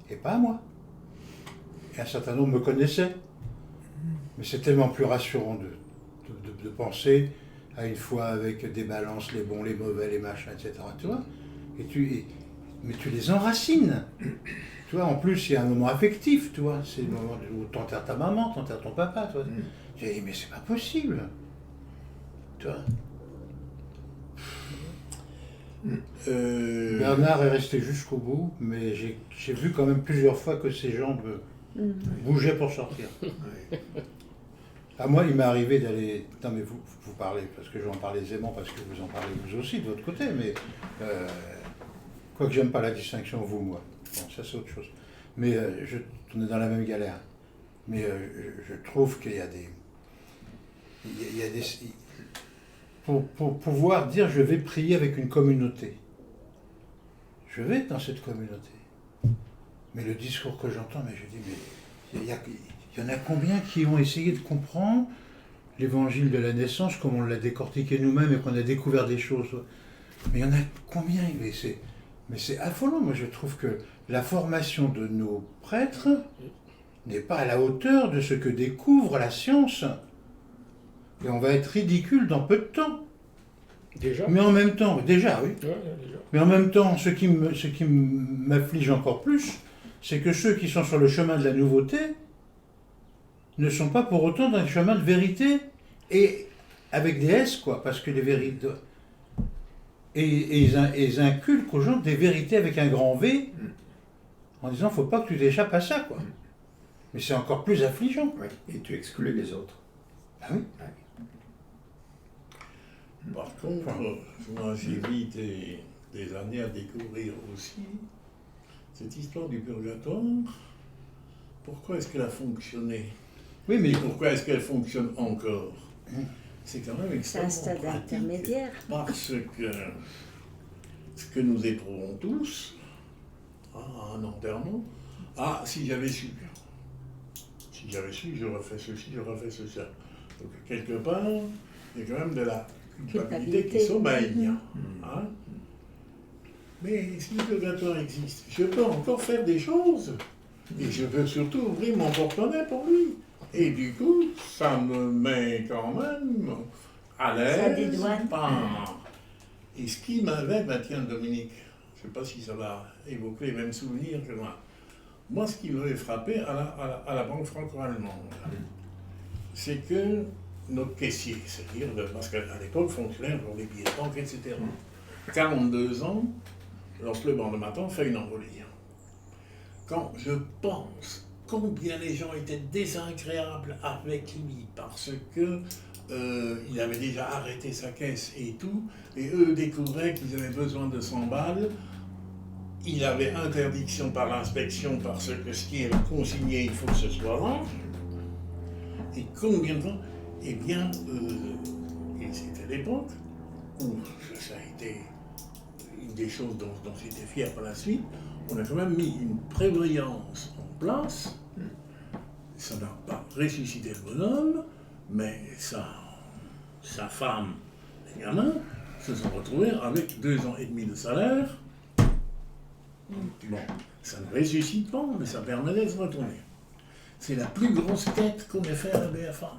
et pas à moi. Et un certain nombre me connaissaient. Mais c'est tellement plus rassurant de penser à une foi avec des balances, les bons, les mauvais, les machins, etc. Tu vois, mais tu les enracines. Tu vois, en plus, il y a un moment affectif, tu vois. C'est le moment où tu enterres ta maman, tu enterres ton papa, tu vois. Tu dis, mais c'est pas possible. Tu vois. Bernard est resté jusqu'au bout, mais j'ai vu quand même plusieurs fois que ses jambes bougeaient pour sortir. À moi, il m'est arrivé d'aller... Non, mais vous parlez, parce que je vais en parler aisément, parce que vous en parlez vous aussi de votre côté, mais... Quoique j'aime pas la distinction, vous, moi. Bon, ça, c'est autre chose. Mais on est dans la même galère. Mais je trouve qu'il y a des... Pour pouvoir dire, je vais prier avec une communauté. Je vais dans cette communauté. Mais le discours que j'entends, mais je dis, mais il y en a combien qui ont essayé de comprendre l'évangile de la naissance, comme on l'a décortiqué nous-mêmes et qu'on a découvert des choses. Mais il y en a combien? Mais c'est affolant. Moi, je trouve que la formation de nos prêtres n'est pas à la hauteur de ce que découvre la science. Et on va être ridicule dans peu de temps. Déjà? Mais en même temps, déjà, oui. Ouais, déjà. Mais en même temps, ce qui m'afflige encore plus, c'est que ceux qui sont sur le chemin de la nouveauté ne sont pas pour autant dans le chemin de vérité, et avec des S, quoi, parce que les vérités... Et ils inculquent aux gens des vérités avec un grand V, en disant, faut pas que tu t'échappes à ça, quoi. Mais c'est encore plus affligeant. Oui, et tu exclus les autres. Ah oui. Par contre, moi j'ai mis des années à découvrir aussi cette histoire du purgatoire. Pourquoi est-ce qu'elle a fonctionné? Oui, mais et pourquoi est-ce qu'elle fonctionne encore? C'est quand même C'est un extrêmement stade pratique, intermédiaire. parce que ce que nous éprouvons tous à un enterrement, si j'avais su, j'aurais fait ceci, j'aurais fait ceci. Donc quelque part, il y a quand même de la culpabilité qui sommeille. Hein? Mais si le purgatoire existe, je peux encore faire des choses. Et je peux surtout ouvrir mon porte-monnaie pour lui. Et du coup, ça me met quand même à l'aise. Ça dédouane. Et ce qui m'avait, tiens Dominique, je ne sais pas si ça va évoquer les mêmes souvenirs que moi. Moi, ce qui m'avait frappé à la banque franco-allemande, c'est que notre caissier, c'est-à-dire, parce qu'à l'époque, fonctionnaire pour les billets de banque, etc., 42 ans, lorsque le lendemain fait une envolée. Quand je pense combien les gens étaient désagréables avec lui, parce que il avait déjà arrêté sa caisse et tout, et eux découvraient qu'ils avaient besoin de 100 balles, il avait interdiction par l'inspection parce que ce qui est consigné, il faut que ce soit là. Et combien de temps? Eh bien, et c'était l'époque où ça a été une des choses dont j'étais fier par la suite, on a quand même mis une prévoyance en place. Ça n'a pas ressuscité le bonhomme, mais sa femme, les gamins, se sont retrouvés avec 2 ans et demi de salaire. Bon, ça ne ressuscite pas, mais ça permet de se retourner. C'est la plus grosse quête qu'on ait fait à la BFA.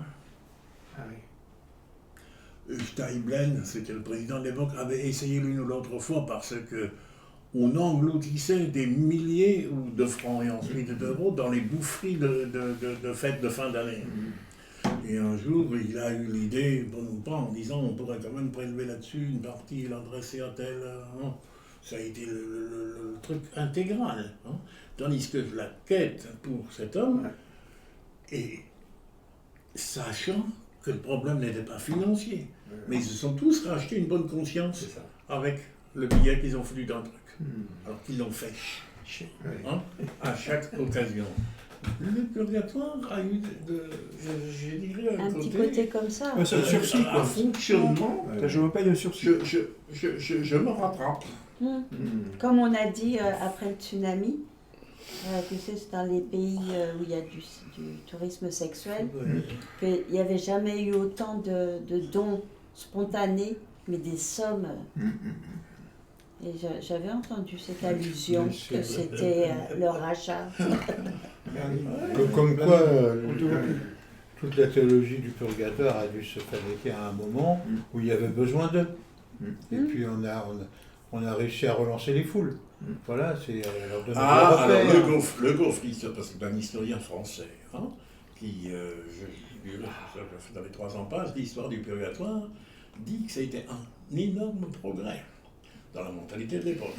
Ah oui. Steinblen, c'était le président de l'époque, avait essayé l'une ou l'autre fois parce que on engloutissait des milliers de francs et ensuite d'euros dans les boufferies de fêtes de fin d'année. Et un jour, il a eu l'idée, bon ou pas, en disant on pourrait quand même prélever là-dessus une partie et l'adresser à tel. Hein. Ça a été le truc intégral. Hein. Tandis que la quête pour cet homme, et sachant que le problème n'était pas financier, mais ils se sont tous rachetés une bonne conscience avec le billet qu'ils ont foutu dans le truc. Alors qu'ils l'ont fait hein, à chaque occasion. Le purgatoire a eu, je dirais, un petit côté comme ça. Ouais, c'est un sursis, quoi. Un fonctionnement. Je me paye un sursis. Je me rattrape. Comme on a dit après le tsunami, tu sais, c'est dans les pays où il y a du tourisme sexuel, qu'il n'y avait jamais eu autant de dons spontanés, mais des sommes. Et j'avais entendu cette allusion que c'était leur rachat. Comme quoi, toute la théologie du purgatoire a dû se fabriquer à un moment où il y avait besoin d'eux. Et puis on a réussi à relancer les foules. Voilà, c'est leur donner alors le gaufriste, parce que c'est un historien français, hein, qui, dans les 300 pages d'histoire du purgatoire, dit que ça a été un énorme progrès dans la mentalité de l'époque.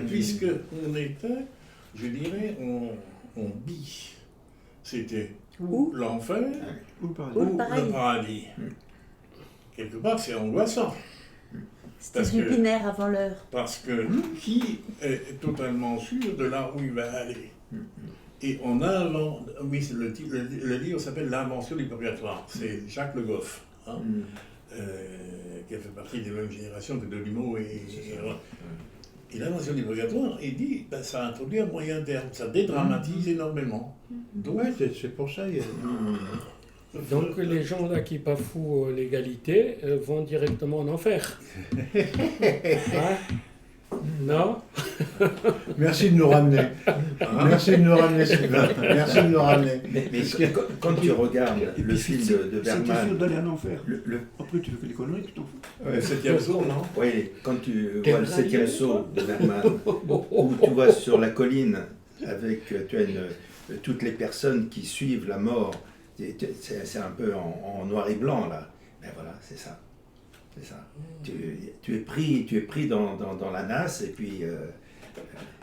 Puisque on était, je dirais, on bit. C'était ou l'enfer ou le paradis. Quelque part, c'est angoissant. C'était du binaire avant l'heure. Parce que qui est totalement sûr de là où il va aller? Et on invente, oui, le livre s'appelle L'invention du purgatoire. C'est Jacques Le Goff, hein, qui a fait partie des mêmes générations que Delumeau et l'invention du purgatoire, il dit, ben, ça introduit un moyen terme, ça dédramatise énormément. Donc, c'est pour ça. Donc les gens là qui bafouent l'égalité vont directement en enfer. Hein? Non? Merci de nous ramener. Merci de nous ramener, Sylvain. Merci de nous ramener. Mais quand tu regardes le film de Bergman... C'est sûr d'aller en enfer. Après, tu fais que les conneries, tu t'en fous. Le 7e saut, non? Oui, quand tu vois le 7e saut de Bergman, où tu vois sur la colline, avec toutes les personnes qui suivent la mort, c'est un peu en noir et blanc, là. Mais voilà, c'est ça. C'est ça. Tu es pris dans la nasse, et puis...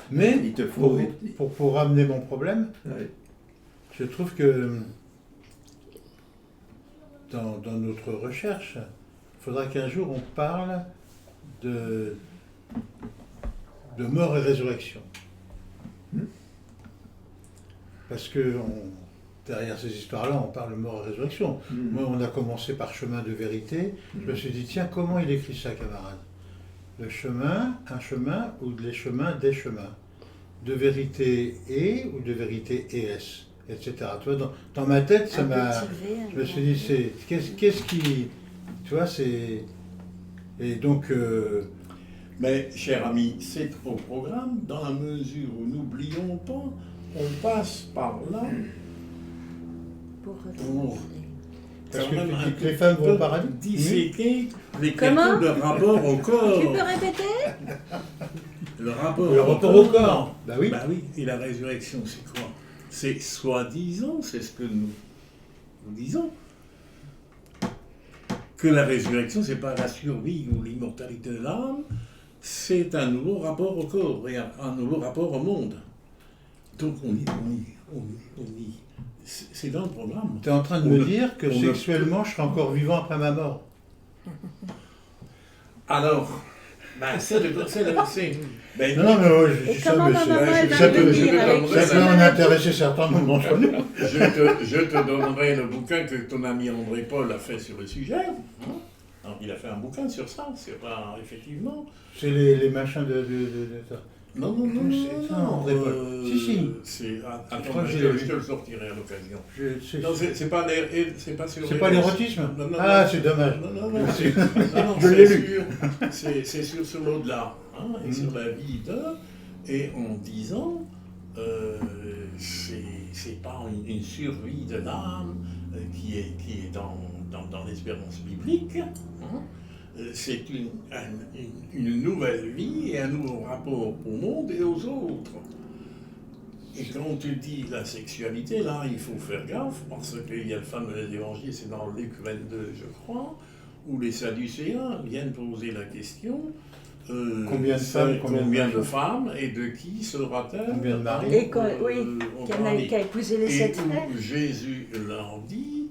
mais, il te faut... pour ramener mon problème, je trouve que dans notre recherche, il faudra qu'un jour on parle de mort et résurrection. Parce que derrière ces histoires-là, on parle de mort et résurrection. Moi, on a commencé par chemin de vérité. Je me suis dit, tiens, comment il écrit ça, camarade? Le chemin, un chemin, ou les chemins, des chemins. De vérité et, ou de vérité et s, etc. Tu vois, dans ma tête, ça m'a... Je me suis dit, qu'est-ce qui... Tu vois, c'est... Et donc... Mais, cher ami, c'est au programme, dans la mesure où, n'oublions pas, on passe par là pour parce que les femmes vont au paradis, disséquer les questions de rapport au corps. Tu peux répéter? Le rapport, au corps. Bah oui. Bah oui. Et la résurrection, c'est quoi? C'est soi-disant, c'est ce que nous disons, que la résurrection, c'est pas la survie ou l'immortalité de l'âme, c'est un nouveau rapport au corps et un nouveau rapport au monde. Donc on y c'est dans le programme. Tu es en train de me dire que sexuellement, je serai encore vivant après ma mort. Alors, c'est... Non, mais ouais, je dis ça, mais ça peut en intéresser certains d'entre nous. Je te donnerai le bouquin que ton ami André Paul a fait sur le sujet. Alors, il a fait un bouquin sur ça, c'est pas effectivement. C'est les machins de Non, c'est ça, André Paul. Si. Attends, je te le sortirai à l'occasion. Non, c'est pas sur. C'est pas l'érotisme. Non, ah, c'est dommage. Non, je l'ai lu. C'est sur l'au-delà, et sur la vie et en disant, c'est pas une survie de l'âme qui est dans l'espérance biblique. C'est une nouvelle vie et un nouveau rapport au monde et aux autres. Et quand tu dis la sexualité, là, il faut faire gaffe, parce qu'il y a le fameux évangile, c'est dans Luc 22, je crois, où les Sadducéens viennent poser la question combien de femmes et de qui sera-t-elle? Combien de maris? Et qu'il y en a eu qui a épousé les 7 frères. Jésus leur dit,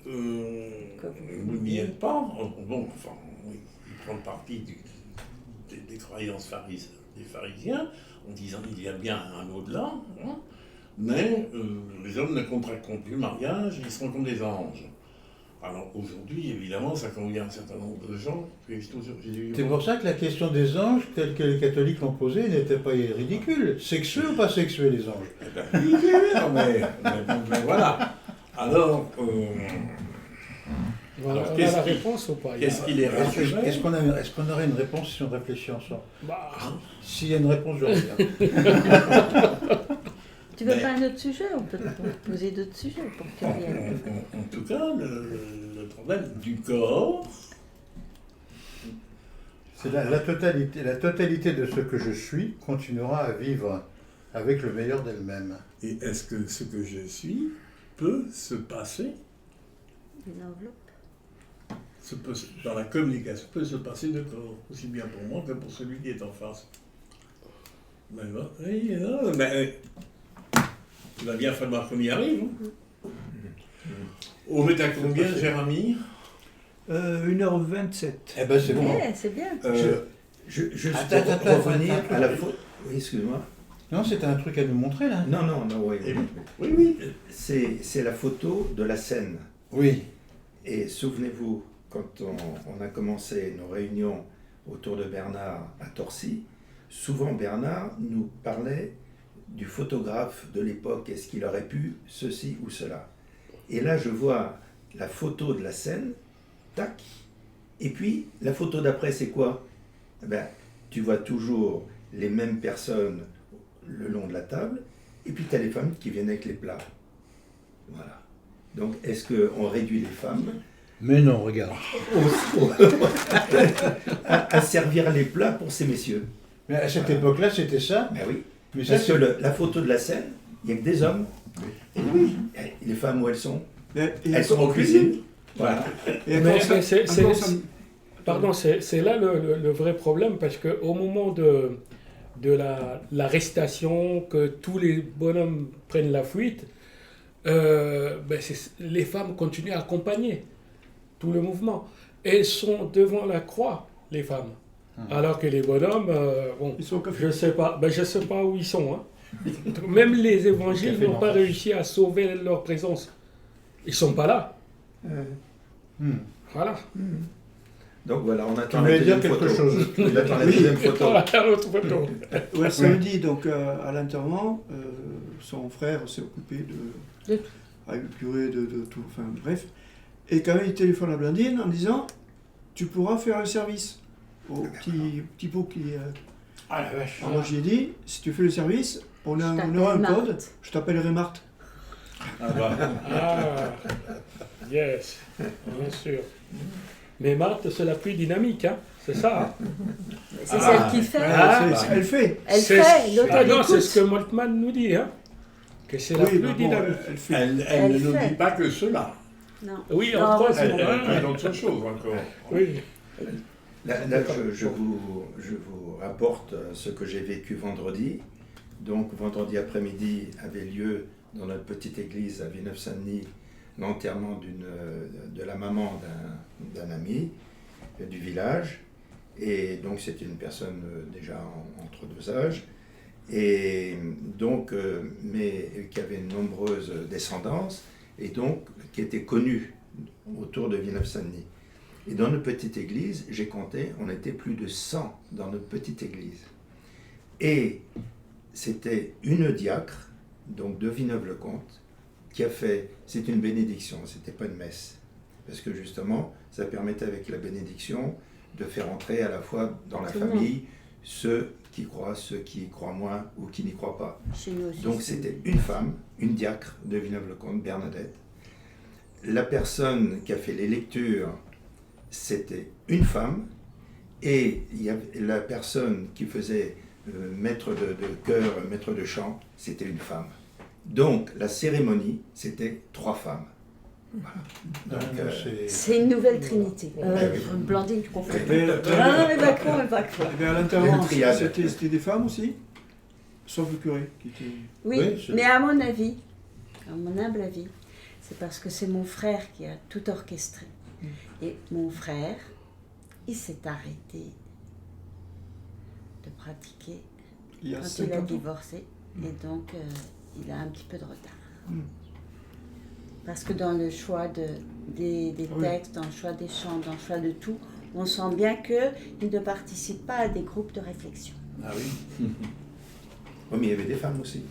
vous n'y êtes pas. Bon, enfin, oui, il prend parti des croyances des pharisiens, en disant qu'il y a bien un au-delà, mais les hommes ne contracteront plus le mariage, ils seront comme des anges. Alors aujourd'hui, évidemment, ça convient à un certain nombre de gens. C'est pour ça que la question des anges, telle que les catholiques l'ont posée, n'était pas ridicule. Sexueux ou pas sexueux, les anges? Eh bien, ridicule, mais voilà. Alors, voilà, on a la réponse ou pas? Qu'est-ce qu'il est rassuré? Est-ce qu'on aurait une réponse si on réfléchit ensemble? S'il y a une réponse, je reviens. Tu veux pas un autre sujet? On peut poser d'autres sujets pour que tu reviennes. En tout cas, le problème du corps... C'est la totalité de ce que je suis continuera à vivre avec le meilleur d'elle-même. Et est-ce que ce que je suis peut se passer? Une enveloppe. Dans la communication, peut se passer de corps, aussi bien pour moi que pour celui qui est en face. Mais il va bien falloir qu'on y arrive. On est à combien, Jérémy? 1h27. Eh ben c'est bon. Ouais, c'est bien. Juste pour revenir à la faute. Oui, excuse-moi. Non, c'était un truc à nous montrer là. Non, oui. Oui. C'est la photo de la scène. Oui. Et souvenez-vous, quand on a commencé nos réunions autour de Bernard à Torcy, souvent Bernard nous parlait du photographe de l'époque, est-ce qu'il aurait pu ceci ou cela. Et là, je vois la photo de la scène, tac, et puis la photo d'après, c'est quoi? Tu vois toujours les mêmes personnes le long de la table, et puis tu as les femmes qui viennent avec les plats. Voilà. Donc, est-ce qu'on réduit les femmes? Mais non, regarde. à servir les plats pour ces messieurs. Mais à cette époque-là, c'était ça. Ben oui. Mais parce que la photo de la scène, il n'y a que des hommes. Et oui. Et les femmes, où elles sont? Elles sont en cuisine. Voilà. C'est là le vrai problème, parce qu'au moment de l'arrestation, que tous les bonhommes prennent la fuite, les femmes continuent à accompagner tout le mouvement. Elles sont devant la croix, les femmes. Alors que les bonhommes, je ne sais pas où ils sont. Même les évangiles n'ont pas réussi à sauver leur présence. Ils ne sont pas là. Voilà. Donc voilà, on attend la deuxième photo. On attend la deuxième photo. Ouais, samedi, donc à l'enterrement, son frère s'est occupé avec le curé de tout, enfin bref. Et quand même, il téléphone à Blandine en disant, tu pourras faire un service au petit pot qui... Ah la vache. Alors j'ai dit, si tu fais le service, on aura un code, je t'appellerai Marthe. Yes, bien sûr. Mais Marthe, c'est la plus dynamique, hein. C'est ça. Hein. C'est celle qui fait. Elle fait. Elle fait, l'autre elle non, écoute. c'est ce que Moltmann nous dit, hein. Que c'est la plus dynamique. Elle fait. Elle ne nous dit pas que cela. Non. Oui, Non, entre autres. Elle dit d'autres choses encore. Oui. Là, je vous rapporte ce que j'ai vécu vendredi. Donc, vendredi après-midi avait lieu dans notre petite église à Villeneuve-Saint-Denis l'enterrement de la maman d'un ami du village. Et donc, c'était une personne déjà entre deux âges. Et donc, mais qui avait une nombreuse descendance et donc qui était connue autour de Villeneuve-Saint-Denis. Et dans notre petite église, j'ai compté, on était plus de 100 dans notre petite église. Et c'était une diacre, donc de Villeneuve-le-Comte, qui a fait, c'est une bénédiction, c'était pas une messe. Parce que justement, ça permettait avec la bénédiction de faire entrer à la fois dans la famille ceux qui croient, ceux qui croient moins ou qui n'y croient pas. Chez nous aussi, Donc c'était une femme, une diacre de Villeneuve-le-Comte, Bernadette. La personne qui a fait les lectures, c'était une femme, et il y avait la personne qui faisait maître de chœur, maître de chant, c'était une femme. Donc la cérémonie, c'était 3 femmes. Voilà. Donc, c'est une nouvelle trinité. Blandine, tu comprends. Elle va quoi. Mais à l'enterrement, c'était des femmes aussi, sauf le curé qui était. Oui, mais à mon avis, à mon humble avis, c'est parce que c'est mon frère qui a tout orchestré. Et mon frère, il s'est arrêté de pratiquer quand il a divorcé. Et donc, il a un petit peu de retard. Parce que dans le choix des textes, dans le choix des chants, dans le choix de tout, on sent bien qu'il ne participe pas à des groupes de réflexion. Ah oui. Oui, mais il y avait des femmes aussi.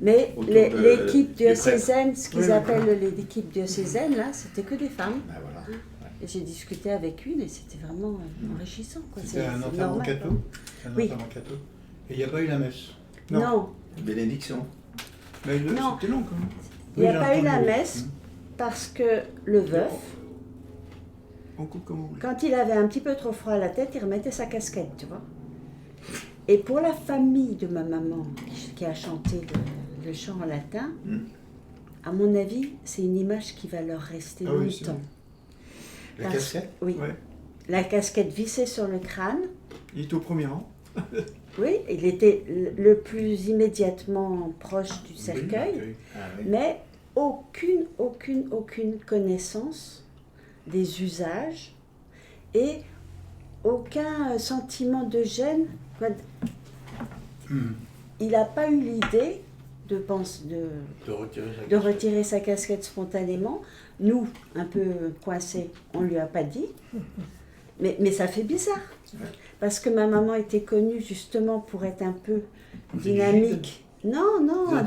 Mais l'équipe diocésaine, ce qu'ils appellent l'équipe diocésaine, là, c'était que des femmes. Ben voilà. Et j'ai discuté avec une et c'était vraiment enrichissant. C'était un enterrement catho. Oui. Et il n'y a pas eu la messe. Non. Bénédiction. Mais c'était long quand même. Il n'y a pas eu la messe parce que le veuf, quand il avait un petit peu trop froid à la tête, il remettait sa casquette, tu vois. Et pour la famille de ma maman qui a chanté le chant en latin, à mon avis, c'est une image qui va leur rester longtemps. La casquette ? Oui. Ouais. La casquette vissée sur le crâne. Il était au premier rang. Oui, il était le plus immédiatement proche du cercueil, mais aucune connaissance des usages et aucun sentiment de gêne. Il n'a pas eu l'idée de retirer sa casquette spontanément. Nous, un peu coincés, on ne lui a pas dit. Mais ça fait bizarre. Parce que ma maman était connue justement pour être un peu dynamique. Non,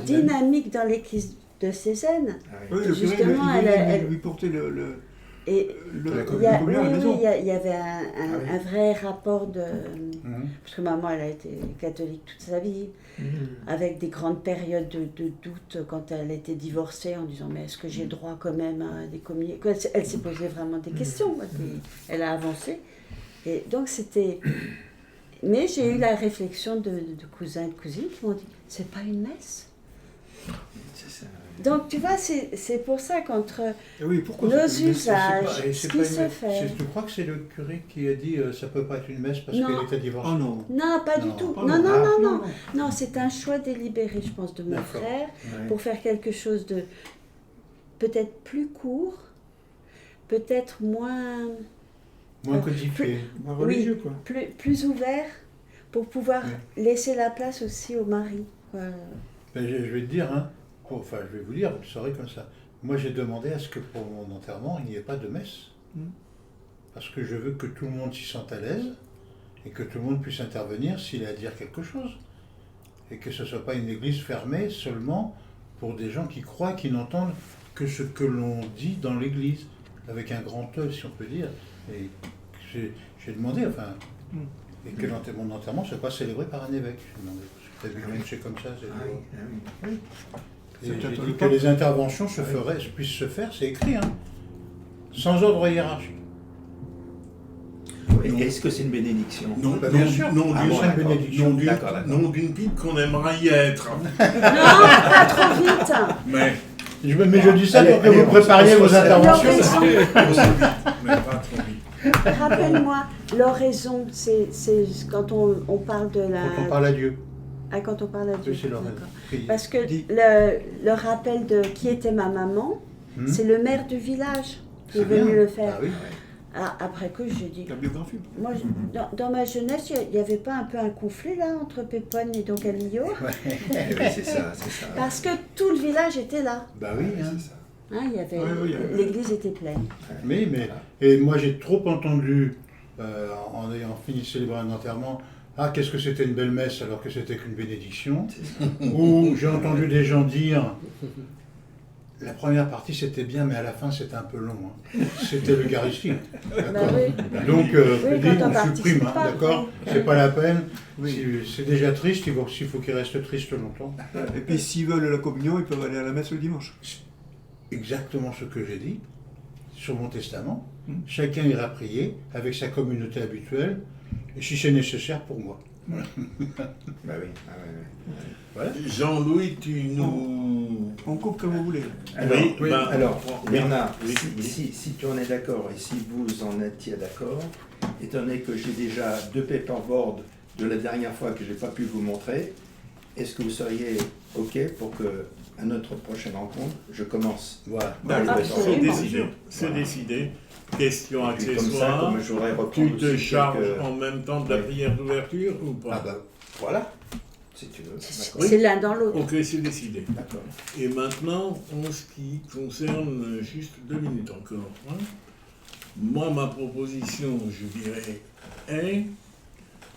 dynamique dans l'église de Cézanne. Oui, justement, elle lui portait le il y avait un vrai rapport de... Parce que maman, elle a été catholique toute sa vie, avec des grandes périodes de doute quand elle était divorcée, en disant, mais est-ce que j'ai droit quand même à des communions? Elle s'est posé vraiment des questions, elle a avancé. Et donc c'était... Mais j'ai eu la réflexion de cousins et de cousines qui m'ont dit, c'est pas une messe. Donc tu vois, c'est pour ça qu'entre nos usages, ce qui se fait... Tu crois que c'est le curé qui a dit ça peut pas être une messe parce qu'il était divorcé? Non, pas du tout. Non, c'est un choix délibéré, je pense, de mon frère pour faire quelque chose de peut-être plus court, peut-être moins codifié, moins religieux, quoi. Plus ouvert, pour pouvoir laisser la place aussi au mari. Ben, je vais te dire, je vais vous dire, vous saurez comme ça. Moi, j'ai demandé à ce que pour mon enterrement, il n'y ait pas de messe. Parce que je veux que tout le monde s'y sente à l'aise et que tout le monde puisse intervenir s'il a à dire quelque chose. Et que ce ne soit pas une église fermée seulement pour des gens qui croient, qui n'entendent que ce que l'on dit dans l'église, avec un grand E, si on peut dire. Et j'ai demandé, et que mon enterrement ne soit pas célébré par un évêque. J'ai demandé, d'habitude, c'est comme ça. Et j'ai dit que les interventions puissent se faire, c'est écrit, sans ordre hiérarchique. Oui. Est-ce que c'est une bénédiction? Non, bien sûr. Non, Ah, bon, d'accord. non d'une pipe qu'on aimerait y être. Non, pas trop vite. Mais Mais je dis ça pour que vous prépariez vos interventions. mais pas trop vite. Rappelle-moi, l'oraison, c'est quand on parle de la... Quand on parle à Dieu. Ah, quand on parle à Dieu. Oui, c'est l'oraison. D'accord. Parce que le rappel de qui était ma maman, c'est le maire du village qui est venu le faire. Ah oui. Ah, après que j'ai dit... La biographie. Moi, dans ma jeunesse, il n'y avait pas un peu un conflit là entre Pépone et Don Camillo? Oui, c'est ça. Parce que tout le village était là. Bah oui. Hein. C'est ça. Hein, il y avait, Oui. l'église était pleine. Mais et moi j'ai trop entendu en ayant fini de célébrer un enterrement, qu'est-ce que c'était une belle messe alors que c'était qu'une bénédiction. Ou j'ai entendu des gens dire, la première partie c'était bien mais à la fin c'était un peu long. Hein. C'était l'Eucharistie. D'accord. Oui. Donc quand on on supprime, participe pas, d'accord. oui. C'est pas la peine. Oui. C'est déjà triste, il faut qu'il reste triste longtemps. Et puis s'ils veulent la communion, ils peuvent aller à la messe le dimanche. Exactement ce que j'ai dit sur mon testament. Chacun ira prier avec sa communauté habituelle, et si c'est nécessaire pour moi. Bah oui. Voilà. Jean-Louis, tu nous... On coupe comme vous voulez. Alors, Bernard, oui. si tu en es d'accord et si vous en étiez d'accord, étant donné que j'ai déjà 2 paperboards de la dernière fois que je n'ai pas pu vous montrer, est-ce que vous seriez OK pour que à notre prochaine rencontre, je commence? Voilà. C'est décidé. C'est décidé. Question Et puis comme ça, accessoire. comme j'aurais Tu reprendre te aussi charges quelques- en même temps de la prière d'ouverture ou pas? Voilà, si tu veux. D'accord. C'est l'un dans l'autre. Ok, c'est décidé. D'accord. Et maintenant, en ce qui concerne juste 2 minutes encore, hein, moi, ma proposition, je dirais, est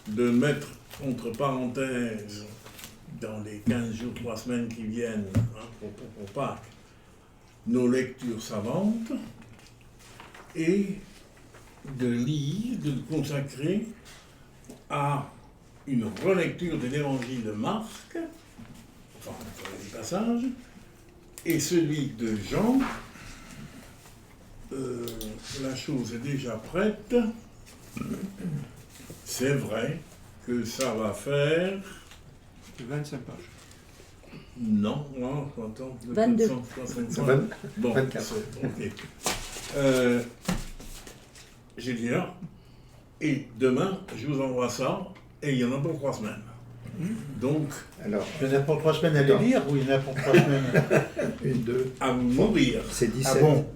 de mettre entre parenthèses, dans les 15 jours, 3 semaines qui viennent, pour Pâques, nos lectures savantes, et de lire, de consacrer à une relecture de l'évangile de Marc, enfin, des passages, et celui de Jean. La chose est déjà prête. C'est vrai que ça va faire... 25 pages. Non, attends, 22. 465. Bon, 24. ok. J'ai dit là, et demain, je vous envoie ça, et il y en a pour 3 semaines. Donc, Alors, Il y en a pour 3 semaines à les lire ou il y en a pour 3 semaines 1, 2, à vous nourrir, c'est 17. Ah bon?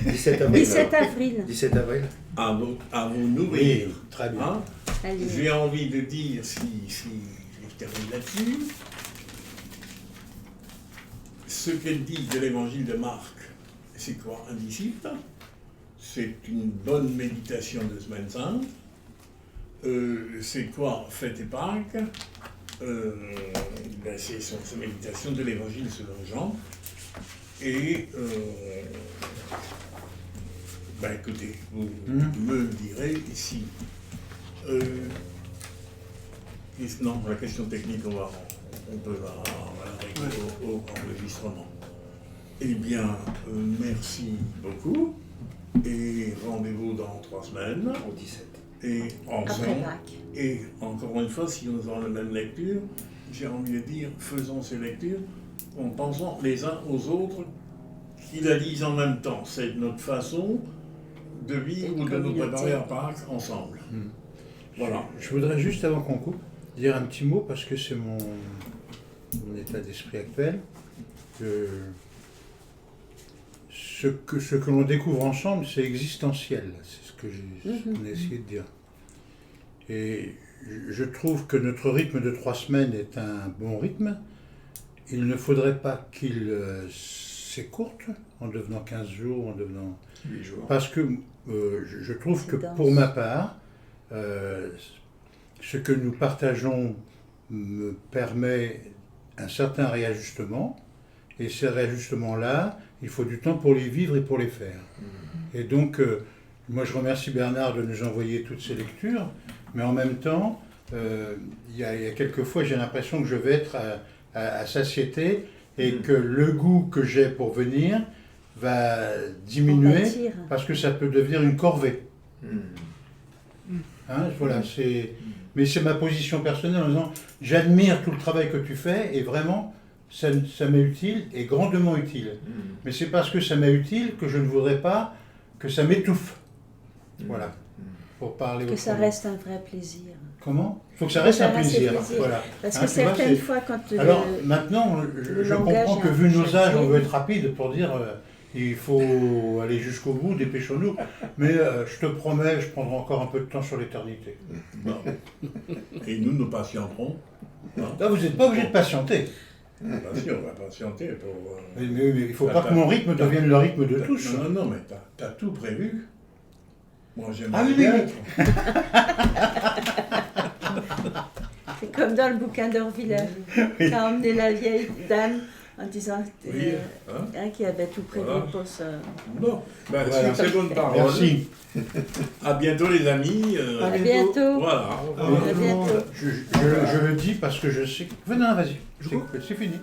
17 avril. 17 alors. avril. 17 avril. à vous nourrir. Oui, très bien. Hein? Allez. J'ai envie de dire, si je termine là-dessus, ce qu'elle dit de l'évangile de Marc, c'est quoi? Un disciple, c'est une bonne méditation de Semaine Sainte. C'est quoi Fête et Pâques? C'est sa méditation de l'évangile selon Jean. Et écoutez, vous me le direz ici. Non, la question technique, on peut la régler au enregistrement. Eh bien, merci beaucoup. Et rendez-vous dans 3 semaines. Au 17. Et Après ensemble. Pâques. Et encore une fois, si nous avons la même lecture, j'ai envie de dire, faisons ces lectures en pensant les uns aux autres qui la lisent en même temps. C'est notre façon de vivre ou de nous préparer à Pâques ensemble. Voilà. Je voudrais juste, avant qu'on coupe, dire un petit mot parce que c'est mon état d'esprit actuel. Ce que l'on découvre ensemble, c'est existentiel. C'est ce que on a essayé de dire. Et je trouve que notre rythme de 3 semaines est un bon rythme. Il ne faudrait pas qu'il s'écourte en devenant 15 jours, en devenant... 8 jours. Parce que je trouve que dense. pour ma part, ce que nous partageons me permet un certain réajustement. Et ces réajustements-là, il faut du temps pour les vivre et pour les faire. Et donc, moi je remercie Bernard de nous envoyer toutes ces lectures, mais en même temps, il y a quelques fois j'ai l'impression que je vais être à satiété et que le goût que j'ai pour venir va diminuer Pâtir. parce que ça peut devenir une corvée. Hein, voilà, mais c'est ma position personnelle en disant j'admire tout le travail que tu fais et vraiment ça m'est utile et grandement utile. Mais c'est parce que ça m'est utile que je ne voudrais pas que ça m'étouffe. Voilà. Pour parler que ça reste un vrai plaisir. Comment ? Il faut que ça reste un plaisir. Voilà. Parce que certaines fois, quand alors maintenant, je comprends que vu nos âges, on veut être rapide pour dire il faut aller jusqu'au bout, dépêchons-nous. Mais je te promets, je prendrai encore un peu de temps sur l'éternité. Bon. Et nous patienterons. Là, vous n'êtes pas obligé de patienter. Bien sûr, on va patienter pour... Mais il ne faut pas que mon rythme devienne le rythme de tous. Non, mais tu as tout prévu. Moi, j'aimerais bien. C'est comme dans le bouquin d'Orviller, qui a emmené la vieille dame en disant qui avait tout prévu pour ça. Bon, sur ces bonnes paroles. Merci. À bientôt les amis. À bientôt. Voilà. À bientôt. Je le dis parce que je sais que... Non, vas-y, c'est fini.